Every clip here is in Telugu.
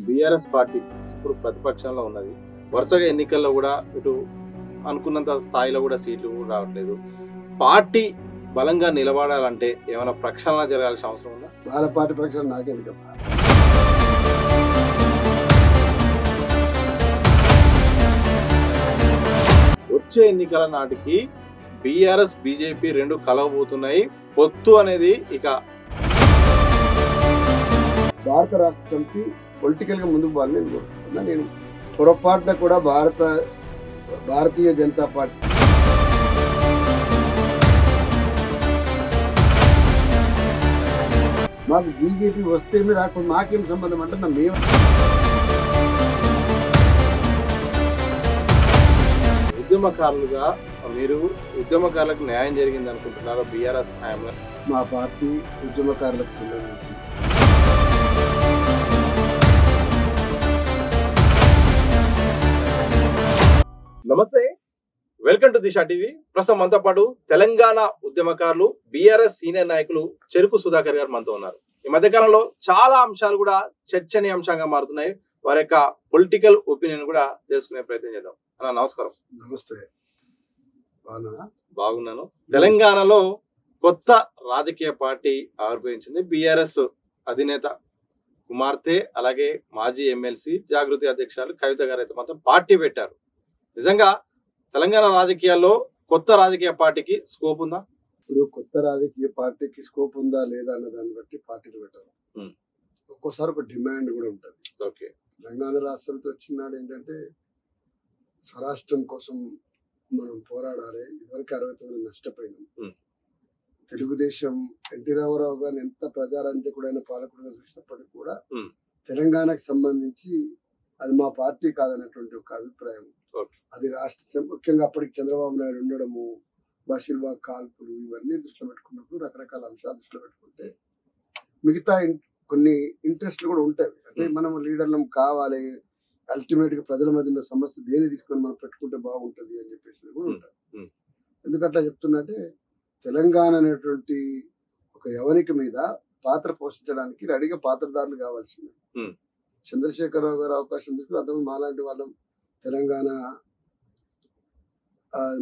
బీఆర్ఎస్ పార్టీ ఇప్పుడు ప్రతిపక్షంలో ఉన్నది. వరుసగా ఎన్నికల్లో కూడా ఇటు అనుకున్నంత స్థాయిలో కూడా సీట్లు కూడా రావట్లేదు. పార్టీ బలంగా నిలబడాలంటే ఏమైనా ప్రక్షాళన జరగాల్సిన అవసరం ఉందా? వాళ్ళ పార్టీ ప్రక్షాళన నాకెందుకమ్మా. వచ్చే ఎన్నికల నాటికి బీఆర్ఎస్ బీజేపీ రెండు కలవబోతున్నాయి. పొత్తు అనేది ఇక భారత రాష్ట్ర సమితి పొలిటికల్ గా ముందుకు పోవాలని నేను కోరుకుంటున్నా. నేను పొరపాటున కూడా భారతీయ జనతా పార్టీ మాకు బీజేపీ వస్తేనే రాకుండా మాకేం సంబంధం అంటున్నా. మేము ఉద్యమకారులుగా మీరు ఉద్యమకారులకు న్యాయం జరిగింది అనుకుంటున్నారా బీఆర్ఎస్ హయాంలో? మా పార్టీ ఉద్యమకారులకు సంబంధించి నమస్తే, వెల్కమ్ టు దిశ టీవీ. ప్రస్తుతం మనతో పాటు తెలంగాణ ఉద్యమకారులు బీఆర్ఎస్ సీనియర్ నాయకులు చెరుకు సుధాకర్ గారు మనతో ఉన్నారు. ఈ మధ్యకాలంలో చాలా అంశాలు కూడా చర్చనీయాంశంగా మారుతున్నాయి. వారి యొక్క పొలిటికల్ ఒపీనియన్ కూడా తెలుసుకునే ప్రయత్నం చేద్దాం. అన్న నమస్కారం. నమస్తే. బాగున్నాను. తెలంగాణలో కొత్త రాజకీయ పార్టీ ఆవిర్భవించింది. బీఆర్ఎస్ అధినేత కుమార్తె అలాగే మాజీ ఎమ్మెల్సీ జాగృతి అధ్యక్షురాలు కవిత గారు అయితే మొత్తం పార్టీ పెట్టారు. నిజంగా తెలంగాణ రాజకీయాల్లో కొత్త రాజకీయ పార్టీకి స్కోప్ ఉందా? ఇప్పుడు కొత్త రాజకీయ పార్టీకి స్కోప్ ఉందా లేదా అన్న దాన్ని బట్టి పార్టీలు పెట్టారు. ఒక్కోసారి ఒక డిమాండ్ కూడా ఉంటుంది. ఓకే, తెలంగాణ రాష్ట్రంతో వచ్చినాడు ఏంటంటే స్వరాష్ట్రం కోసం మనం పోరాడాలి. ఇదివరకు 69 నష్టపోయినాం. తెలుగుదేశం ఎన్టీ రామారావు గారిని ఎంత ప్రజారంజకుడైన పాలకుడుగా చూసినప్పటికీ కూడా తెలంగాణకు సంబంధించి అది మా పార్టీ కాదనేటువంటి ఒక అభిప్రాయం. అది రాష్ట్ర ముఖ్యంగా అప్పటికి చంద్రబాబు నాయుడు ఉండడము, బషీర్బాగ్ కాల్పులు ఇవన్నీ దృష్టిలో పెట్టుకున్నప్పుడు రకరకాల అంశాలు దృష్టిలో పెట్టుకుంటే మిగతా కొన్ని ఇంట్రెస్ట్లు కూడా ఉంటాయి. అంటే మనం లీడర్లం కావాలి, అల్టిమేట్ గా ప్రజల మధ్యలో సమస్య దేని తీసుకొని మనం పెట్టుకుంటే బాగుంటది అని చెప్పేసి కూడా ఉంటుంది. ఎందుకట్లా చెప్తున్నట్టే తెలంగాణ అనేటువంటి ఒక యవనిక మీద పాత్ర పోషించడానికి రెడీగా పాత్రదారులు కావాల్సింది. చంద్రశేఖరరావు గారు అవకాశం తీసుకుని అంతకుముందు మాలాంటి వాళ్ళం తెలంగాణ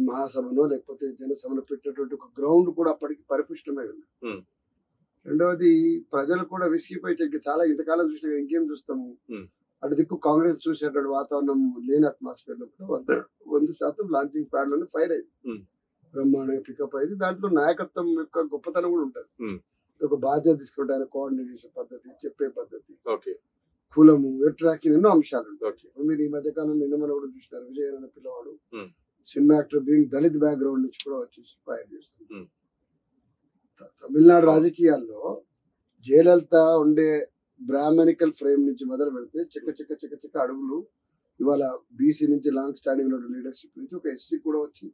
మహాసభను లేకపోతే జనసభను పెట్టినటువంటి ఒక గ్రౌండ్ కూడా అప్పటికి పరిపుష్టమై ఉంది. రెండవది ప్రజలు కూడా విసిగిపోయి చాలా ఇంతకాలం చూసిన ఇంకేం చూస్తాము, అటు దిక్కు కాంగ్రెస్ చూసేటువంటి వాతావరణం లేని అట్మాస్ఫియర్ లో కూడా 100% లాంచింగ్ ప్యాడ్ లోనే ఫైర్ అయింది. బ్రహ్మాండంగా పికప్ అయింది. దాంట్లో నాయకత్వం యొక్క గొప్పతనం కూడా ఉంటుంది. ఒక బాధ్యత తీసుకుంటే ఆయన కోఆర్డినేట్ చేసే పద్ధతి, చెప్పే పద్ధతి, కులము, ఎట్రాకింగ్ ఎన్నో అంశాలు ఉంటాయి. మీరు ఈ మధ్యకాలంలో నిన్న మనం కూడా చూసినారు, విజయన్ అనే పిల్లవాడు cinema actor being Dalit background నుంచి కూడా వచ్చి ఫైర్ చేస్తుంది. తమిళనాడు రాజకీయాల్లో జయలలిత ఉండే బ్రాహ్మణికల్ ఫ్రేమ్ నుంచి మొదలు పెడితే చిక్క అడుగులు ఇవాళ బీసీ నుంచి లాంగ్ స్టాండింగ్ లీడర్షిప్ నుంచి ఒక ఎస్సీ కూడా వచ్చి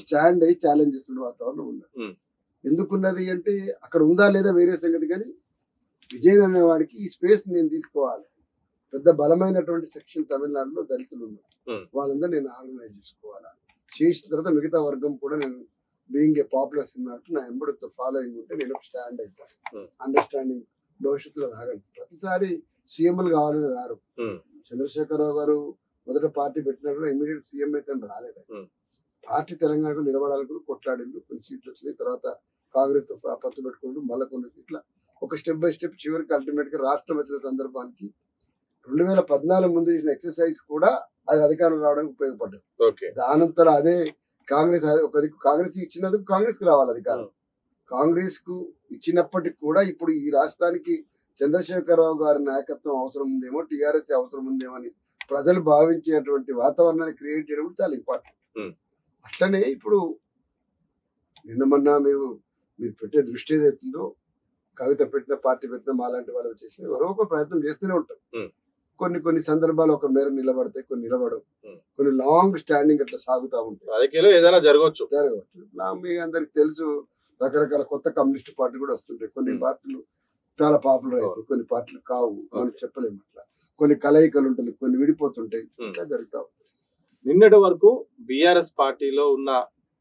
స్టాండ్ అయ్యి ఛాలెంజ్ చేస్తున్న వాతావరణం ఉన్నది. ఎందుకున్నది అంటే అక్కడ ఉందా లేదా వేరే సంగతి, కానీ విజయన్ అనేవాడికి ఈ స్పేస్ నేను తీసుకోవాలి. పెద్ద బలమైనటువంటి సెక్షన్ తమిళనాడులో దళితులు ఉన్నారు, వాళ్ళందరూ నేను ఆర్గనైజ్ చేసుకోవాలా. చేసిన తర్వాత మిగతా వర్గం కూడా నేను బీయింగ్ ఏ పాపులర్ సినిమా నా ఎంబడితో ఫాలోయింగ్ ఉంటే నేను స్టాండ్ అవుతాను. అండర్స్టాండింగ్ భవిష్యత్తులో రాగండి. ప్రతిసారి సీఎంలు కావాలని రారు. చంద్రశేఖరరావు గారు మొదట పార్టీ పెట్టినప్పుడు ఇమీడియట్ సీఎం అయితే రాలేదు. పార్టీ తెలంగాణకు నిలబడాలని కొట్లాడిండు, కొన్ని సీట్లు వచ్చినాయి. తర్వాత కాంగ్రెస్ తో పత్తు పెట్టుకుంటూ మళ్ళీ కొన్ని ఇట్లా ఒక స్టెప్ బై స్టెప్ చివరికి అల్టిమేట్ గా రాష్ట్రం వచ్చిన సందర్భానికి 2014 ముందు చేసిన ఎక్సర్సైజ్ కూడా అది అధికారం రావడానికి ఉపయోగపడ్డది. దానంతరం అదే కాంగ్రెస్ ఒక కాంగ్రెస్ ఇచ్చినందుకు కాంగ్రెస్ కి రావాలి అధికారం. కాంగ్రెస్ కు ఇచ్చినప్పటికి కూడా ఇప్పుడు ఈ రాష్ట్రానికి చంద్రశేఖరరావు గారి నాయకత్వం అవసరం ఉందేమో, టీఆర్ఎస్ అవసరం ఉందేమో అని ప్రజలు భావించేటువంటి వాతావరణాన్ని క్రియేట్ చేయడం కూడా చాలా ఇంపార్టెంట్. అట్లనే ఇప్పుడు నిన్న మొన్న మీరు పెట్టే దృష్టి ఏదైతుందో, కవిత పెట్టిన పార్టీ పెట్టిన మాలాంటి వాళ్ళు చేసిన ఎవరో ఒక ప్రయత్నం చేస్తూనే ఉంటాం. కొన్ని సందర్భాలు ఒక మేర నిలబడతాయి, కొన్ని నిలబడవు, కొన్ని లాంగ్ స్టాండింగ్ అట్లా సాగుతూ ఉంటాయి. ఏదైనా జరగవచ్చు. మీ అందరికి తెలుసు, రకరకాల కొత్త కమ్యూనిస్ట్ పార్టీ కూడా వస్తుంటాయి. కొన్ని పార్టీలు చాలా పాపులర్ అవుతాయి, కొన్ని పార్టీలు కావు, మనం చెప్పలేము. అట్లా కొన్ని కలయికలు ఉంటాయి, కొన్ని విడిపోతుంటాయి, ఇట్లా జరుగుతా ఉంటాయి. నిన్నటి వరకు బీఆర్ఎస్ పార్టీలో ఉన్న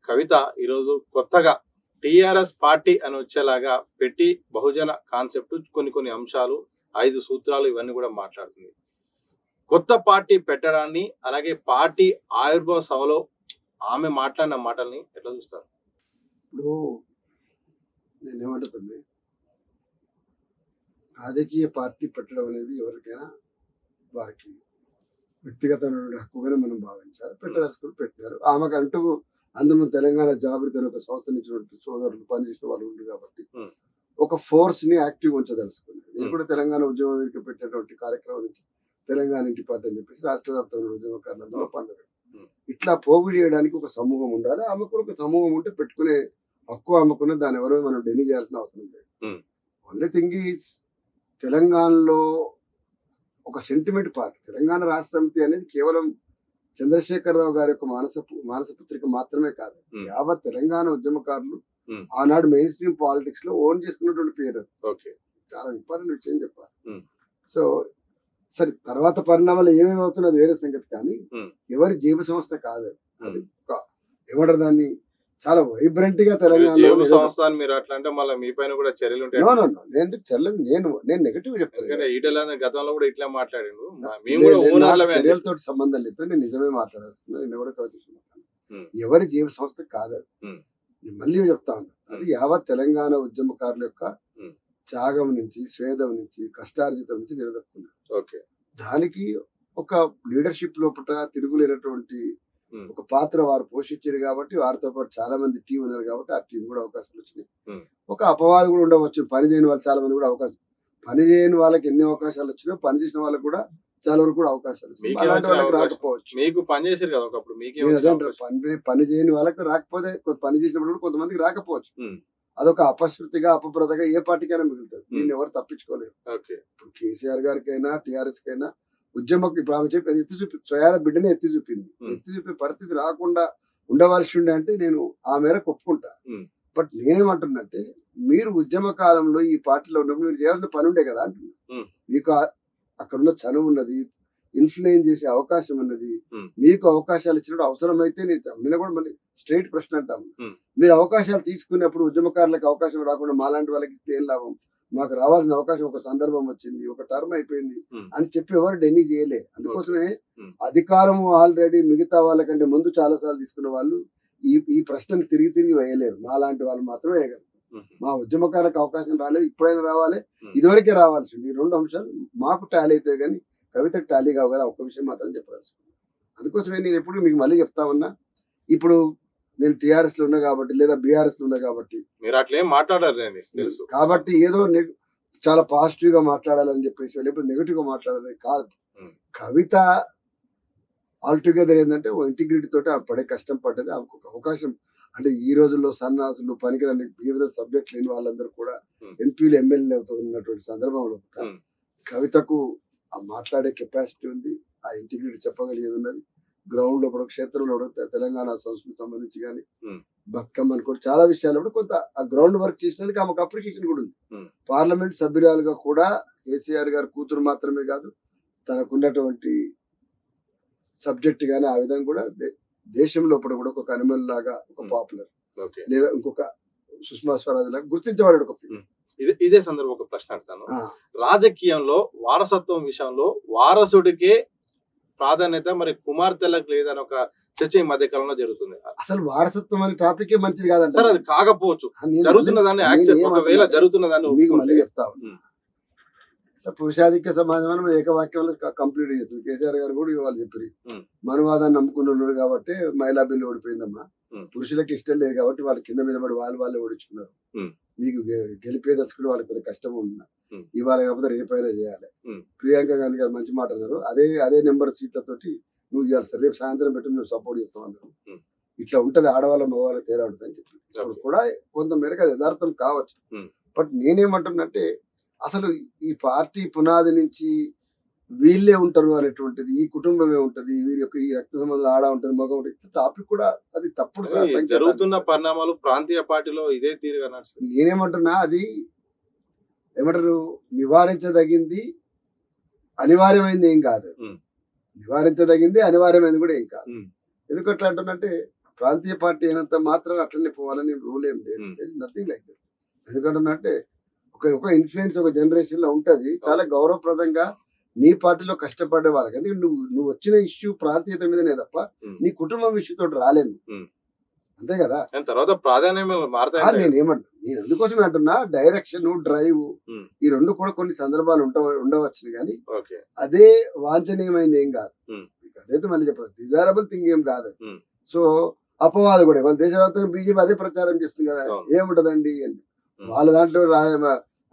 కవిత ఈరోజు కొత్తగా టీఆర్ఎస్ పార్టీ అని వచ్చేలాగా పెట్టి బహుజన కాన్సెప్ట్ కొన్ని అంశాలు 5 సూత్రాలు ఇవన్నీ కూడా మాట్లాడుతుంది. కొత్త పార్టీ పెట్టడాన్ని అలాగే పార్టీ ఆవిర్భావ సభలో ఆమె మాట్లాడిన మాటల్ని ఎట్లా చూస్తారు? ఇప్పుడు నేనేమంటుంది, రాజకీయ పార్టీ పెట్టడం అనేది ఎవరికైనా వారికి వ్యక్తిగతమైన హక్కుగానే మనం భావించాలి. పెట్టదలుచుకుని పెట్టారు. ఆమెకంటూ అందులో తెలంగాణ జాగృతి అనే ఒక సంస్థ నుంచి సోదరులు పనిచేసిన వాళ్ళు ఉంది కాబట్టి ఒక ఫోర్స్ ని యాక్టివ్ ఉంచదలుచుకున్నారు. నేను కూడా తెలంగాణ ఉద్యమ వేదిక పెట్టినటువంటి కార్యక్రమం నుంచి తెలంగాణ ఇంటి పార్టీ అని చెప్పేసి రాష్ట్ర వ్యాప్తంగా ఉద్యమకారులందరూ పొందడం. ఇట్లా పోగు చేయడానికి ఒక సమూహం ఉండాలి. ఆమెకు కూడా ఒక సమూహం ఉంటే పెట్టుకునే హక్కు ఆమెకున్న, దాని ఎవరో మనం డెనీ చేయాల్సిన అవసరం లేదు. ఓన్లీ థింగ్ ఈజ్ తెలంగాణలో ఒక సెంటిమెంట్ పార్టీ తెలంగాణ రాష్ట్ర సమితి అనేది కేవలం చంద్రశేఖరరావు గారి యొక్క మానస పుత్రిక మాత్రమే కాదు. యావత్ తెలంగాణ ఉద్యమకారులు ఆనాడు మెయిన్ స్ట్రీమ్ పాలిటిక్స్ లో ఓన్ చేసుకున్నటువంటి పేరు. చాలా ఇంపార్టెంట్ విషయం చెప్పాలి. సో సరే, తర్వాత పరిణామాలు ఏమేమి అవుతున్నది వేరే సంగతి, కానీ ఎవరి జీవ సంస్థ కాదు అది. ఏమంటారు దాన్ని, చాలా వైబ్రెంట్ గా తెలంగాణ సంస్థ మీరు అట్లా అంటే మళ్ళీ మీ పైన కూడా చర్యలు ఉంటాయి. నేను చర్యలు నేను నెగటివ్ చెప్తాను. ఈటల గతంలో కూడా ఇట్లా మాట్లాడాను. చర్యలతో సంబంధం లేదు, నేను నిజమే మాట్లాడుతున్నాను. నేను ఎవరో కవిస్తున్నాను, ఎవరి జీవ సంస్థ కాదు. నేను మళ్ళీ చెప్తా ఉన్నా, అది యావత్ తెలంగాణ ఉద్యమకారుల యొక్క త్యాగం నుంచి, స్వేదం నుంచి, కష్టార్జితం నుంచి నిలదొక్కున్నారు. దానికి ఒక లీడర్షిప్ లోపల తిరుగులేనటువంటి ఒక పాత్ర వారు పోషించారు కాబట్టి, వారితో పాటు చాలా మంది టీం ఉన్నారు కాబట్టి ఆ టీం కూడా అవకాశాలు వచ్చినాయి. ఒక అపవాదం కూడా ఉండవచ్చు, పని చేయని వాళ్ళు చాలా మంది కూడా అవకాశం, పని చేయని వాళ్ళకి ఎన్ని అవకాశాలు వచ్చినా పని చేసిన వాళ్ళకి కూడా చాలా వరకు కూడా అవకాశాలు రాకపోవచ్చు. మీకు పని చేశారు కదా ఒకప్పుడు, పని చేయని వాళ్ళకి రాకపోతే, పని చేసినప్పుడు కొంతమందికి రాకపోవచ్చు. అదొక అపశృతిగా, అపప్రదగా ఏ పార్టీకైనా మిగులుతుంది. దీన్ని ఎవరు తప్పించుకోలేరు. ఇప్పుడు కేసీఆర్ గారికైనా టీఆర్ఎస్ కైనా ఉద్యమకు ఇప్పుడు ఆమె చెప్పి ఎత్తి చూపి స్వయాన బిడ్డనే ఎత్తి చూపింది. ఎత్తి చూపే పరిస్థితి రాకుండా ఉండవలసి ఉండే అంటే నేను ఆ మేరకు ఒప్పుకుంటా. బట్ నేనేమంటున్నంటే, మీరు ఉద్యమ కాలంలో ఈ పార్టీలో ఉన్నప్పుడు మీరు చేయాల్సిన పని ఉండే కదా అంటున్నా. మీకు అక్కడున్న చనువు ఉన్నది, ఇన్ఫ్లుయెన్స్ చేసే అవకాశం ఉన్నది. మీకు అవకాశాలు ఇచ్చినప్పుడు అవసరమైతే నేను కూడా మళ్ళీ స్ట్రైట్ ప్రశ్న అంటాము, మీరు అవకాశాలు తీసుకున్నప్పుడు ఉద్యమకారులకు అవకాశం రాకుండా మాలాంటి వాళ్ళకి ఇస్తే ఏం లాభం? మాకు రావాల్సిన అవకాశం ఒక సందర్భం వచ్చింది, ఒక టర్మ్ అయిపోయింది అని చెప్పి ఎవరు డెన్నీ చేయలే. అందుకోసమే అధికారం ఆల్రెడీ మిగతా వాళ్ళకంటే ముందు చాలా సార్లు తీసుకున్న వాళ్ళు ఈ ప్రశ్నను తిరిగి వేయలేరు. మాలాంటి వాళ్ళు మాత్రమే వేయగలరు. మా ఉద్యమకారులకు అవకాశం రాలేదు, ఇప్పుడైనా రావాలి, ఇదివరకే రావాల్సి ఉంది. ఈ రెండు అంశాలు మాకు టాలీ అయితే కానీ కవితకు టాలీ కావు కదా. ఒక్క విషయం మాత్రం చెప్పదలుచుకున్నాను. అందుకోసమే నేను ఎప్పుడు మీకు మళ్ళీ చెప్తా ఉన్నా, ఇప్పుడు నేను టీఆర్ఎస్ లో ఉన్నా కాబట్టి, లేదా బీఆర్ఎస్ లో ఉన్నా కాబట్టి, మీరు అట్లేం మాట్లాడారు తెలుసు కాబట్టి ఏదో చాలా పాజిటివ్ గా మాట్లాడాలని చెప్పేసి, లేకపోతే నెగిటివ్ గా మాట్లాడాలని కాదు. కవిత ఆల్టుగెదర్ ఏంటంటే ఇంటిగ్రిటీ తోటి ఆమె పడే కష్టం పడ్డది. ఆమెకు ఒక అవకాశం, అంటే ఈ రోజుల్లో సన్నాసులు, పనికిరాని వివిధ సబ్జెక్ట్ లేని వాళ్ళందరూ కూడా ఎంపీలు, ఎమ్మెల్యేలు అవుతున్నటువంటి సందర్భంలో కవితకు ఆ మాట్లాడే కెపాసిటీ ఉంది, ఆ ఇంటిగ్రిటీ చెప్పగలిగేది ఉన్నది. గ్రౌండ్ లో కూడా, క్షేత్రంలో కూడా, తెలంగాణ సంస్కృతి సంబంధించి కానీ, బతుకమ్మ కూడా చాలా విషయాలు కూడా కొంత ఆ గ్రౌండ్ వర్క్ చేసినందుకు ఆమెకు అప్రిషియేషన్ కూడా ఉంది. పార్లమెంట్ సభ్యురాలుగా కూడా కేసీఆర్ గారు కూతురు మాత్రమే కాదు, తనకున్నటువంటి సబ్జెక్ట్ గానీ ఆ విధంగా కూడా దేశంలో కూడా ఒక అనిమల్ లాగా, ఒక పాపులర్, లేదా ఇంకొక సుష్మా స్వరాజ్ లాగా గుర్తించబడాడు ఒక ఫిగర్. ఇదే సందర్భం ఒక ప్రశ్న అడతాను. రాజకీయంలో వారసత్వం విషయంలో వారసుడికే ప్రాధాన్యత, మరి కుమార్తెలకు లేదని ఒక చర్చ ఈ మధ్య కాలంలో జరుగుతుంది. అసలు వారసత్వం అనే టాపిక్ మంచిది కాదండి సార్. అది కాకపోవచ్చు, జరుగుతున్నదాన్ని యాక్సెప్ట్, ఒకవేళ జరుగుతున్నదాన్ని మీకు మళ్ళీ చెప్తా ఉన్నా. పురుషాధిక్య సమాజం ఏకవాక్యంలో కంప్లీట్ చేస్తుంది. కేసీఆర్ గారు కూడా ఇవాళ చెప్పారు, మనువాదాన్ని నమ్ముకుని ఉన్నారు కాబట్టి మహిళా బిల్లు ఓడిపోయిందమ్మా. పురుషులకు ఇష్టం లేదు కాబట్టి వాళ్ళు కింద మీద పడి వాళ్ళే ఓడించుకున్నారు. మీకు గెలిపే దర్శకుడు వాళ్ళకి కొద్దిగా కష్టం ఉన్నా, ఇవాళ కాకపోతే రేపైనా చేయాలి. ప్రియాంక గాంధీ గారు మంచి మాట అన్నారు, అదే నెంబర్ సీట్లతోటి నువ్వు ఇవ్వాలి సార్, రేపు సాయంత్రం పెట్టి మేము సపోర్ట్ చేస్తాం అన్నారు. ఇట్లా ఉంటది, ఆడవాళ్ళ మగవాళ్ళ తేడా ఉంటుంది అని చెప్పి. ఇప్పుడు కూడా కొంతమేరకు అది యథార్థం కావచ్చు. బట్ నేనేమంటున్నంటే, అసలు ఈ పార్టీ పునాది నుంచి వీళ్ళే ఉంటారు అనేటువంటిది, ఈ కుటుంబమే ఉంటది, వీరి యొక్క ఈ రక్త సంబంధాలు ఆడ ఉంటది, మగ ఉంటుంది, టాపిక్ కూడా అది తప్పుడు. జరుగుతున్న పరిణామాలు ప్రాంతీయ పార్టీలో ఇదే తీరుగా నడుస్తుంది. నేనేమంటున్నా, అది ఏమంటారు, నివారించదగింది అనివార్యమైంది ఏం కాదు, నివారించదగింది అనివార్యమైంది కూడా ఏం కాదు. ఎందుకు అట్లా అంటున్నంటే, ప్రాంతీయ పార్టీ అయినంత మాత్రం అట్లనే పోవాలని రూల్ ఏం లేదు, నథింగ్ లైక్ దట్. ఎందుకంటున్నంటే ఒక ఇన్ఫ్లుయెన్స్ ఒక జనరేషన్ లో ఉంటది, చాలా గౌరవప్రదంగా నీ పార్టీలో కష్టపడే వాళ్ళకి అంటే నువ్వు వచ్చిన ఇష్యూ ప్రాంతీయత మీదనే తప్ప ఉమ్. నీ కుటుంబం ఇష్యూ తోటి రాలేను. ఉమ్. అంతే కదా. కానీ తర్వాత ప్రాధాన్యం మారుతాయి. నేను అందుకోసమే అంటున్నా, డైరెక్షన్ డ్రైవ్ ఉమ్. ఈ రెండు కూడా కొన్ని సందర్భాలు ఉండవచ్చు కానీ ఓకే. అదే వాంఛనీయమైంది ఏం కాదు. ఉమ్. అదైతే మళ్ళీ చెప్పదు, డిజైరబుల్ థింగ్ ఏం కాదు. ఉమ్. సో అపవాదం కూడా వాళ్ళ దేశవ్యాప్తంగా బీజేపీ అదే ప్రచారం చేస్తుంది కదా, అవును. ఏముంటదండి అని. ఉమ్. వాళ్ళ దాంట్లో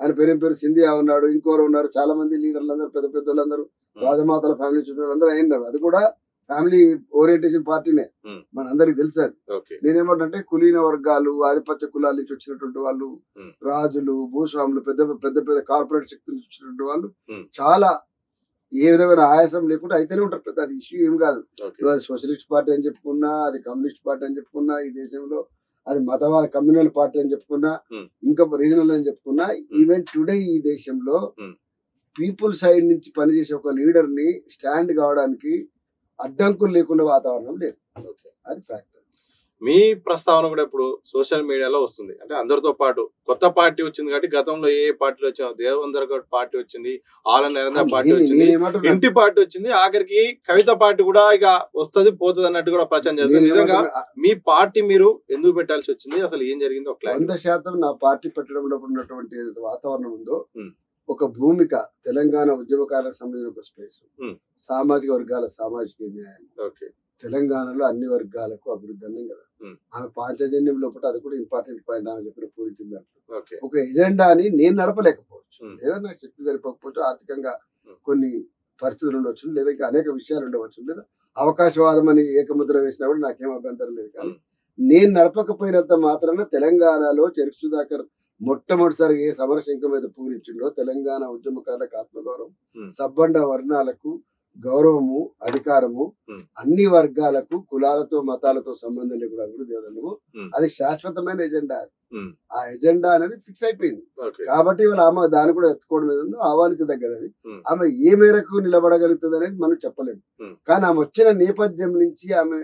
ఆయన పేరు సింధియా ఉన్నాడు, ఇంకోరు ఉన్నారు, చాలా మంది లీడర్లు అందరూ, పెద్ద పెద్ద వాళ్ళందరూ రాజమాతల ఫ్యామిలీ చుట్టూ అందరూ అయినారు. అది కూడా ఫ్యామిలీ ఓరియంటేషన్ పార్టీనే, ఉమ్. మనందరికి తెలుసు అది. ఓకే. నేనేమంటే కులీన వర్గాలు, ఆధిపత్య కులాల నుంచి వచ్చినటువంటి వాళ్ళు, ఉమ్. రాజులు, భూస్వాములు, పెద్ద పెద్ద పెద్ద కార్పొరేట్ శక్తుల నుంచి వచ్చినటువంటి వాళ్ళు ఉమ్. చాలా ఏ విధమైన ఆయాసం లేకుండా అయితేనే ఉంటారు. పెద్ద అది ఇష్యూ ఏం కాదు. ఓకే. అది సోషలిస్ట్ పార్టీ అని చెప్పుకున్నా, అది కమ్యూనిస్ట్ పార్టీ అని చెప్పుకున్నా, ఈ దేశంలో అది మతవాద కమ్యూనల్ పార్టీ అని చెప్పుకున్నా, ఉమ్. ఇంకా రీజనల్ అని చెప్పుకున్నా, ఈవెన్ టుడే ఈ దేశంలో ఉమ్. పీపుల్ సైడ్ నుంచి పనిచేసే ఒక లీడర్ ని స్టాండ్ కావడానికి అడ్డంకులు లేకుండా వాతావరణం లేదు. ఓకే. అది ఫ్యాక్ట్. మీ ప్రస్తావన కూడా ఇప్పుడు సోషల్ మీడియాలో వస్తుంది. అంటే అందరితో పాటు కొత్త పార్టీ వచ్చింది కాబట్టి గతంలో ఏ పార్టీలు వచ్చినా దేవేందర్ గౌడ్ పార్టీ వచ్చింది, ఆల నరేంద్ర పార్టీ వచ్చింది, ఇంటి పార్టీ వచ్చింది, ఆఖరికి కవిత పార్టీ కూడా ఇక వస్తుంది పోతుంది అన్నట్టు కూడా ప్రచారం చేస్తుంది. నిజంగా మీ పార్టీ మీరు ఎందుకు పెట్టాల్సి వచ్చింది, అసలు ఏం జరిగిందో 100% నా పార్టీ పెట్టడంలో ఉన్నటువంటి ఏదైతే వాతావరణం ఉందో, ఉమ్. ఒక భూమిక తెలంగాణ ఉద్యమకాలకు సంబంధించిన ఒక స్పేస్, ఉమ్. సామాజిక వర్గాల సామాజిక న్యాయం, ఓకే. తెలంగాణలో అన్ని వర్గాలకు అభివృద్ధి అన్నాం కదా. ఉమ్. ఆమె పాంచజన్యం లోపల అది కూడా ఇంపార్టెంట్ పాయింట్ ఆమె చెప్పిన పూరించింది. ఓకే. ఒక ఎజెండాని నేను నడపలేకపోవచ్చు, ఉమ్. లేదా నాకు శక్తి సరిపోకపోవచ్చు, ఆర్థికంగా ఉమ్. కొన్ని పరిస్థితులు ఉండవచ్చు, లేదా ఇంకా అనేక విషయాలు ఉండవచ్చు, లేదా అవకాశవాదం అని ఏకముద్ర వేసినా కూడా నాకేం అభ్యంతరం లేదు. కానీ నేను నడపకపోయినంత మాత్రాన తెలంగాణలో చెరుకు సుధాకర్ మొట్టమొదటిసారిగా ఏ సమరశంఖం మీద పూరించిండో, తెలంగాణ ఉద్యమకారులకు ఆత్మగౌరవం, సబ్బండ వర్ణాలకు గౌరవము, అధికారము, అన్ని వర్గాలకు కులాలతో మతాలతో సంబంధం లేకుండా అభివృద్ధి అవ్వడము, అది శాశ్వతమైన ఎజెండా. ఆ ఎజెండా అనేది ఫిక్స్ అయిపోయింది. కాబట్టి ఇవాళ ఆమె దాన్ని కూడా ఎత్తుకోవడం మీద ఆహ్వానించదగ్గది. ఆమె ఏ మేరకు నిలబడగలుగుతుంది అనేది మనం చెప్పలేము. కానీ ఆమె వచ్చిన నేపథ్యం నుంచి ఆమె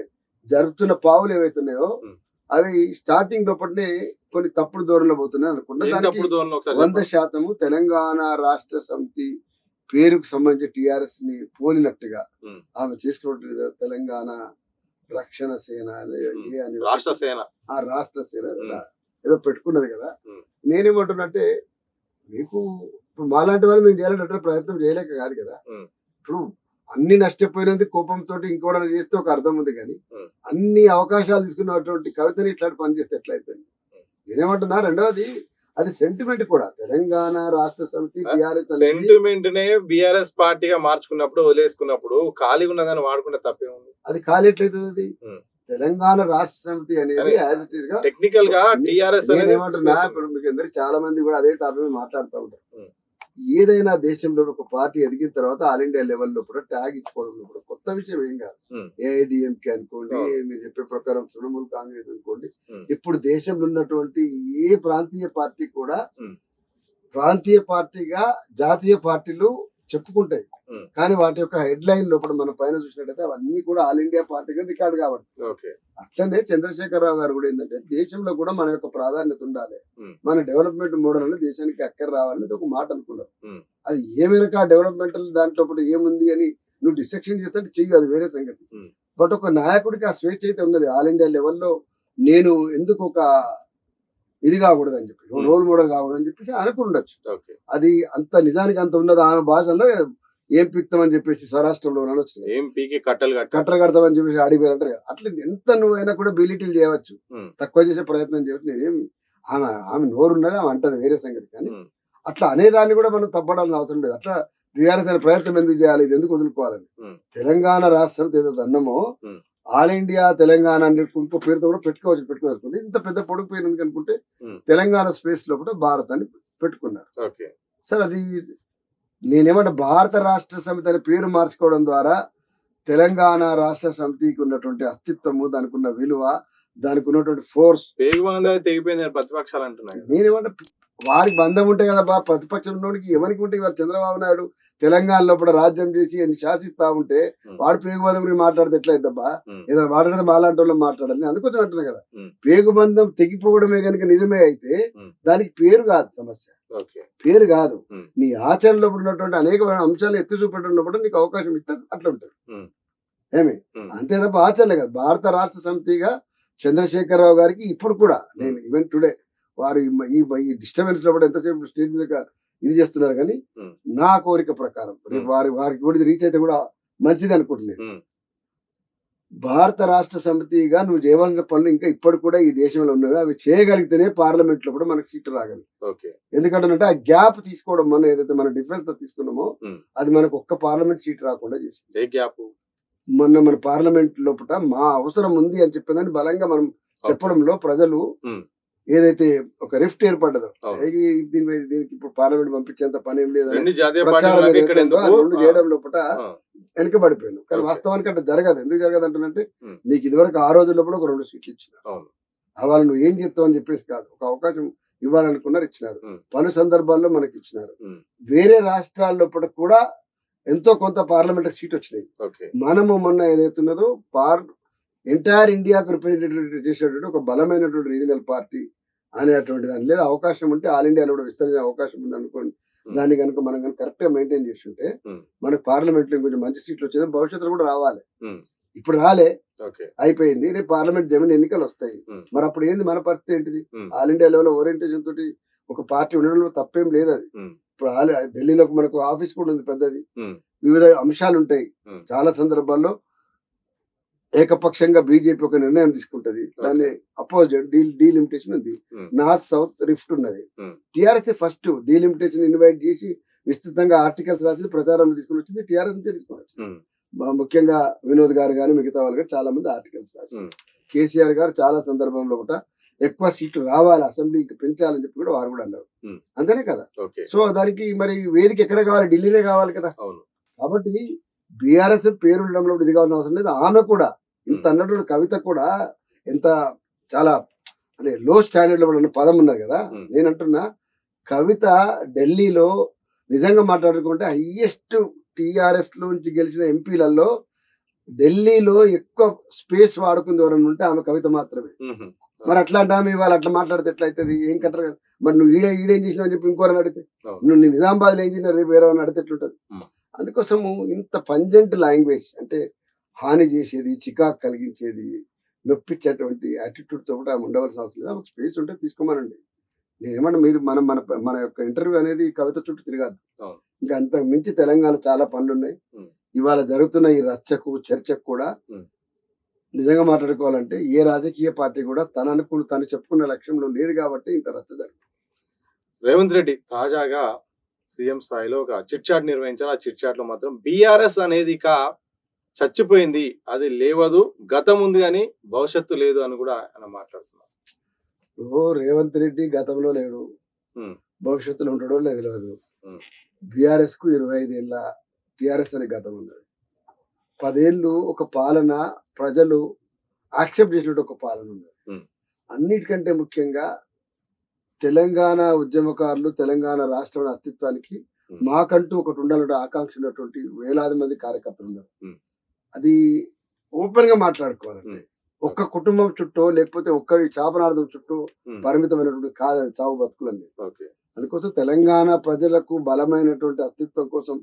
జరుపుతున్న పావులు ఏవైతున్నాయో అవి స్టార్టింగ్ లోపలనే కొన్ని తప్పుడు దూరంలో పోతున్నాయి అనుకుంటా. దానికి 100% తెలంగాణ రాష్ట్ర సమితి పేరుకు సంబంధించి టిఆర్ఎస్ ని పోలినట్టుగా ఆమె చేసుకున్నట్టు తెలంగాణ రక్షణ సేన రాష్ట్ర సేన ఏదో పెట్టుకున్నది కదా. నేనేమంటున్నట్టే, మీకు ఇప్పుడు మాలాంటి వాళ్ళు మేము చేయాలంటే ప్రయత్నం చేయలేక కాదు కదా. ఇప్పుడు అన్ని నష్టపోయినందుకు కోపంతో ఇంకోటి చేస్తే ఒక అర్థం ఉంది, కానీ అన్ని అవకాశాలు తీసుకున్నటువంటి కవితని ఇట్లాంటి పని చేస్తే ఎట్లయితే నేనేమంటున్నా. రెండవది అది సెంటిమెంట్ కూడా. తెలంగాణ రాష్ట్ర సమితి సెంటిమెంట్ నే బిఆర్ఎస్ పార్టీగా మార్చుకున్నప్పుడు వదిలేసుకున్నప్పుడు ఖాళీ ఉన్నదని వాడుకుంటే తప్పేముంది. అది ఖాళీ ఎట్లయితుంది. అది తెలంగాణ రాష్ట్ర సమితి అనేది యాజ్ ఇట్ ఈస్ గా టెక్నికల్ గా టిఆర్ఎస్ ఏమంటున్నా. ఇప్పుడు మీకు అందరికి చాలా మంది కూడా అదే టాపిక్ మాట్లాడుతూ ఉంటారు. ఏదైనా దేశంలో ఒక పార్టీ ఎదిగిన తర్వాత ఆల్ ఇండియా లెవెల్లో కూడా ట్యాగ్ ఇచ్చుకోవడంలో కూడా కొత్త విషయం ఏం కాదు. ఏఐడిఎంకే అనుకోండి, మీరు చెప్పే ప్రకారం తృణమూల్ కాంగ్రెస్ అనుకోండి, ఇప్పుడు దేశంలో ఉన్నటువంటి ఏ ప్రాంతీయ పార్టీ కూడా ప్రాంతీయ పార్టీగా జాతీయ పార్టీలు చెప్పుకుంటాయి. కానీ వాటి యొక్క హెడ్ లైన్ లోపల మనం పైన చూసినట్టయితే అవన్నీ కూడా ఆల్ ఇండియా పార్టీగా రికార్డు కాబట్టి. అట్లనే చంద్రశేఖరరావు గారు కూడా ఏంటంటే, దేశంలో కూడా మన యొక్క ప్రాధాన్యత ఉండాలి, మన డెవలప్మెంట్ మోడల్ అనేది దేశానికి అక్కర రావాలనేది ఒక మాట అనుకున్నారు. అది ఏ మేరకు ఆ డెవలప్మెంటల్ దాంట్లో ఏముంది అని నువ్వు డిసెక్షన్ చేస్తే చెయ్యి, అది వేరే సంగతి. బట్ ఒక నాయకుడికి ఆ స్వేచ్ఛ అయితే ఉన్నది. ఆల్ ఇండియా లెవెల్లో నేను ఎందుకు ఒక ఇది కాకూడదు అని చెప్పి, రోల్ మోడల్ కాకూడదు అని చెప్పేసి అనుకుండొచ్చు. అది అంత నిజానికి అంత ఉన్నది. ఆమె భాషలో ఏం పిక్తామని చెప్పేసి స్వరాష్ట్రంలో వచ్చింది, కట్టలు కడతామని చెప్పేసి ఆడిపోయారంటారు కదా. అట్లా ఎంత నువ్వైనా కూడా బిలిటీలు చేయవచ్చు, తక్కువ చేసే ప్రయత్నం చేయవచ్చు. నేనేమి ఆమె నోరున్నది, ఆమె అంటది వేరే సంగతి. కానీ అట్లా అనేదాన్ని కూడా మనం తప్పడాలని అవసరం లేదు. అట్లా టీఆర్ఎస్ అనే ప్రయత్నం ఎందుకు చేయాలి, ఇది ఎందుకు వదులుకోవాలని. తెలంగాణ రాష్ట్రం ఏదైతే అన్నమో ఆల్ ఇండియా తెలంగాణ అనే ఇంకో పేరుతో కూడా పెట్టుకోవచ్చు. ఇంత పెద్ద పొడుగు పేరు ఎందుకు అనుకుంటే తెలంగాణ స్పేస్ లోపల భారత్ అని పెట్టుకున్నారు. సార్ అది నేనేమంటే, భారత రాష్ట్ర సమితి అనే పేరు మార్చుకోవడం ద్వారా తెలంగాణ రాష్ట్ర సమితికి ఉన్నటువంటి అస్తిత్వము, దానికి ఉన్న విలువ, దానికి ఉన్నటువంటి ఫోర్స్ తెగిపోయింది ప్రతిపక్షాలు అంటున్నాయి. నేనేమంటే వారికి బంధం ఉంటే కదా బా ప్రతిపక్షం ఉన్నోడికి ఎవరికి ఉంటే ఇవాళ చంద్రబాబు నాయుడు తెలంగాణలో కూడా రాజ్యం చేసి ఎన్ని శాసిస్తా ఉంటే వాడు పేగుబంధం గురించి మాట్లాడితే ఎట్లయిద్దబ్బా? ఏదైనా మాట్లాడితే మాలాంటి వాళ్ళు మాట్లాడాలి అందుకోసం అంటున్నా కదా. పేగుబంధం తెగిపోవడమే కనుక నిజమే అయితే దానికి పేరు కాదు సమస్య, పేరు కాదు. నీ ఆచరణలో ఉన్నటువంటి అనేకమైన అంశాలు ఎత్తి చూపెట్టినప్పుడు నీకు అవకాశం ఇస్తే అట్లా ఉంటుంది ఏమి, అంతే తప్ప ఆచరణ కాదు. భారత రాష్ట్ర సమితిగా చంద్రశేఖరరావు గారికి ఇప్పుడు కూడా నేను ఈవెన్ టుడే వారు ఈ డిస్టర్బెన్స్ లో కూడా ఎంతసేపు స్టేజ్ మీద ఇది చేస్తున్నారు కానీ నా కోరిక ప్రకారం వారికి కూడా రీచ్ అయితే కూడా మంచిది అనుకుంటున్నాను. భారత రాష్ట్ర సమితిగా నువ్వు చేయవలసిన పనులు ఇంకా ఇప్పటి కూడా ఈ దేశంలో ఉన్నవి, అవి చేయగలిగితేనే పార్లమెంట్ లో కూడా మనకు సీట్లు రాగలదు. ఎందుకంటే ఆ గ్యాప్ తీసుకోవడం మనం ఏదైతే మన డిఫరెన్స్ తీసుకున్నామో అది మనకు ఒక్క పార్లమెంట్ సీట్ రాకుండా చేసింది. మొన్న మన పార్లమెంట్ లోపల మా అవసరం ఉంది అని చెప్పేదాన్ని బలంగా మనం చెప్పడంలో ప్రజలు ఏదైతే ఒక రిఫ్ట్ ఏర్పడ్డదో దీనికి ఇప్పుడు పార్లమెంట్ పంపించేంత పని ఏం లేదు చేయడం లోపల వెనకబడిపోయాను. కానీ వాస్తవానికి అంటే జరగదు. ఎందుకు జరగదు అంటున్నంటే నీకు ఇదివరకు ఆ రోజుల్లో కూడా ఒక 2 సీట్లు ఇచ్చినారు. అవాళ నువ్వు ఏం చెప్తావు అని చెప్పేసి కాదు, ఒక అవకాశం ఇవ్వాలనుకున్నారు, ఇచ్చినారు. పలు సందర్భాల్లో మనకి ఇచ్చినారు. వేరే రాష్ట్రాల్లో కూడా ఎంతో కొంత పార్లమెంటరీ సీట్ వచ్చినాయి. మనము మొన్న ఏదైతున్నదో ఎంటైర్ ఇండియాకు రిప్రజెంటేటివ్ చేసేటువంటి ఒక బలమైనటువంటి రీజనల్ పార్టీ అనేటువంటి దాని లేదా అవకాశం ఉంటే ఆల్ ఇండియాలో కూడా విస్తరించే అవకాశం ఉంది అనుకోండి. దాన్ని కనుక మనం కనుక కరెక్ట్ గా మెయింటైన్ చేసి ఉంటే మనకు పార్లమెంట్ లో కొంచెం మంచి సీట్లు వచ్చేది భవిష్యత్తులో కూడా రావాలి. ఇప్పుడు రాలే, అయిపోయింది. రేపు పార్లమెంట్ జమిన్ ఎన్నికలు వస్తాయి. మరి అప్పుడు ఏంది మన పరిస్థితి ఏంటిది? ఆల్ ఇండియా లెవెల్ ఓరియంటేషన్ తోటి ఒక పార్టీ ఉండడంలో తప్పేం లేదు. అది ఇప్పుడు ఢిల్లీలో మనకు ఆఫీస్ కూడా ఉంది పెద్దది, వివిధ అంశాలు ఉంటాయి. చాలా సందర్భాల్లో ఏకపక్షంగా బీజేపీ ఒక నిర్ణయం తీసుకుంటది, దాన్ని అపోజిట్ డీలిమిటేషన్ ఉంది. నార్త్ సౌత్ రిఫ్ట్ ఉన్నది. టిఆర్ఎస్ ఫస్ట్ డీలిమిటేషన్ ఇన్వైట్ చేసి విస్తృతంగా ఆర్టికల్స్ రాసి ప్రచారంలో తీసుకుని వచ్చింది, టిఆర్ఎస్ నుంచే తీసుకుని వచ్చింది. ముఖ్యంగా వినోద్ గారు కానీ మిగతా వాళ్ళు కానీ చాలా మంది ఆర్టికల్స్ రాశారు. కేసీఆర్ గారు చాలా సందర్భంలో కూడా ఎక్కువ సీట్లు రావాలి, అసెంబ్లీకి పెంచాలని చెప్పి కూడా వారు కూడా అన్నారు. అంతేనే కదా. సో దానికి మరి వేదిక ఎక్కడ కావాలి? ఢిల్లీనే కావాలి కదా. కాబట్టి బీఆర్ఎస్ పేరు ఉండడంలో ఇది కావాల్సిన అవసరం లేదు. ఆమె కూడా ఇంత అన్నటువంటి కవిత కూడా ఎంత చాలా అంటే లో స్టాండర్డ్ లో ఉన్న పదం ఉన్నది కదా. నేనంటున్నా కవిత ఢిల్లీలో నిజంగా మాట్లాడుకుంటే హైయెస్ట్ టిఆర్ఎస్ నుంచి గెలిచిన ఎంపీలలో ఢిల్లీలో ఎక్కువ స్పేస్ వాడుకుంది ఎవరన్నా ఉంటే ఆమె కవిత మాత్రమే. మరి అట్లాంటి ఆమె ఇవాళ అట్లా మాట్లాడితే ఎట్లయితుంది? ఏం కట్టరు. మరి నువ్వు ఈడేం చేసినావు అని చెప్పి ఇంకోరని అడిగితే, నువ్వు నిజామాబాద్లో ఏం చేసినా రేపు వేరే అడిగితే ఎట్లుంటది? అందుకోసము ఇంత పంజెంట్ లాంగ్వేజ్ అంటే హాని చేసేది, చికాకు కలిగించేది, నొప్పించేటువంటి యాటిట్యూడ్ తో కూడా ఉండవలసిన అవసరం లేదు. ఆమెకు స్పేస్ ఉంటే తీసుకోమనండి. నేనేమన్నా మీరు మన మన మన యొక్క ఇంటర్వ్యూ అనేది కవిత చుట్టూ తిరగదు. ఇంకా అంత మించి తెలంగాణ చాలా పనులు ఉన్నాయి. ఇవాళ జరుగుతున్న ఈ రచ్చకు చర్చకు కూడా నిజంగా మాట్లాడుకోవాలంటే ఏ రాజకీయ పార్టీ కూడా తను చెప్పుకున్న లక్ష్యంలో లేదు కాబట్టి ఇంత రచ్చ జరుగుతుంది. రేవంత్ రెడ్డి తాజాగా సీఎం స్థాయిలో ఒక చిట్ చాట్ నిర్వహించారు. ఆ చిట్ చాట్ లో మాత్రం బీఆర్ఎస్ అనేది ఇక చచ్చిపోయింది, అది లేవదు, గతం ఉంది కానీ భవిష్యత్తు లేదు అని కూడా ఆయన మాట్లాడుతున్నారు. రేవంత్ రెడ్డి గతంలో లేడు, భవిష్యత్తులో ఉంటాడో లేదు తెలియదు. బీఆర్ఎస్ కు 25 ఏళ్ళ టిఆర్ఎస్ అనే గతం ఉన్నది. 10 ఏళ్ళు ఒక పాలన ప్రజలు యాక్సెప్ట్ చేసినట్టు ఒక పాలన ఉన్నది. అన్నిటికంటే ముఖ్యంగా తెలంగాణ ఉద్యమకారులు, తెలంగాణ రాష్ట్రం అస్తిత్వానికి మాకంటూ ఒకటి ఉండాలంటే ఆకాంక్ష ఉన్నటువంటి వేలాది మంది కార్యకర్తలు ఉన్నారు. అది ఓపెన్ గా మాట్లాడుకోవాలంటే ఒక్క కుటుంబం చుట్టూ లేకపోతే ఒక్కరి చాపనార్థం చుట్టూ పరిమితమైనటువంటి కాదు అది చావు బతుకులండి. అందుకోసం తెలంగాణ ప్రజలకు బలమైనటువంటి అస్తిత్వం కోసం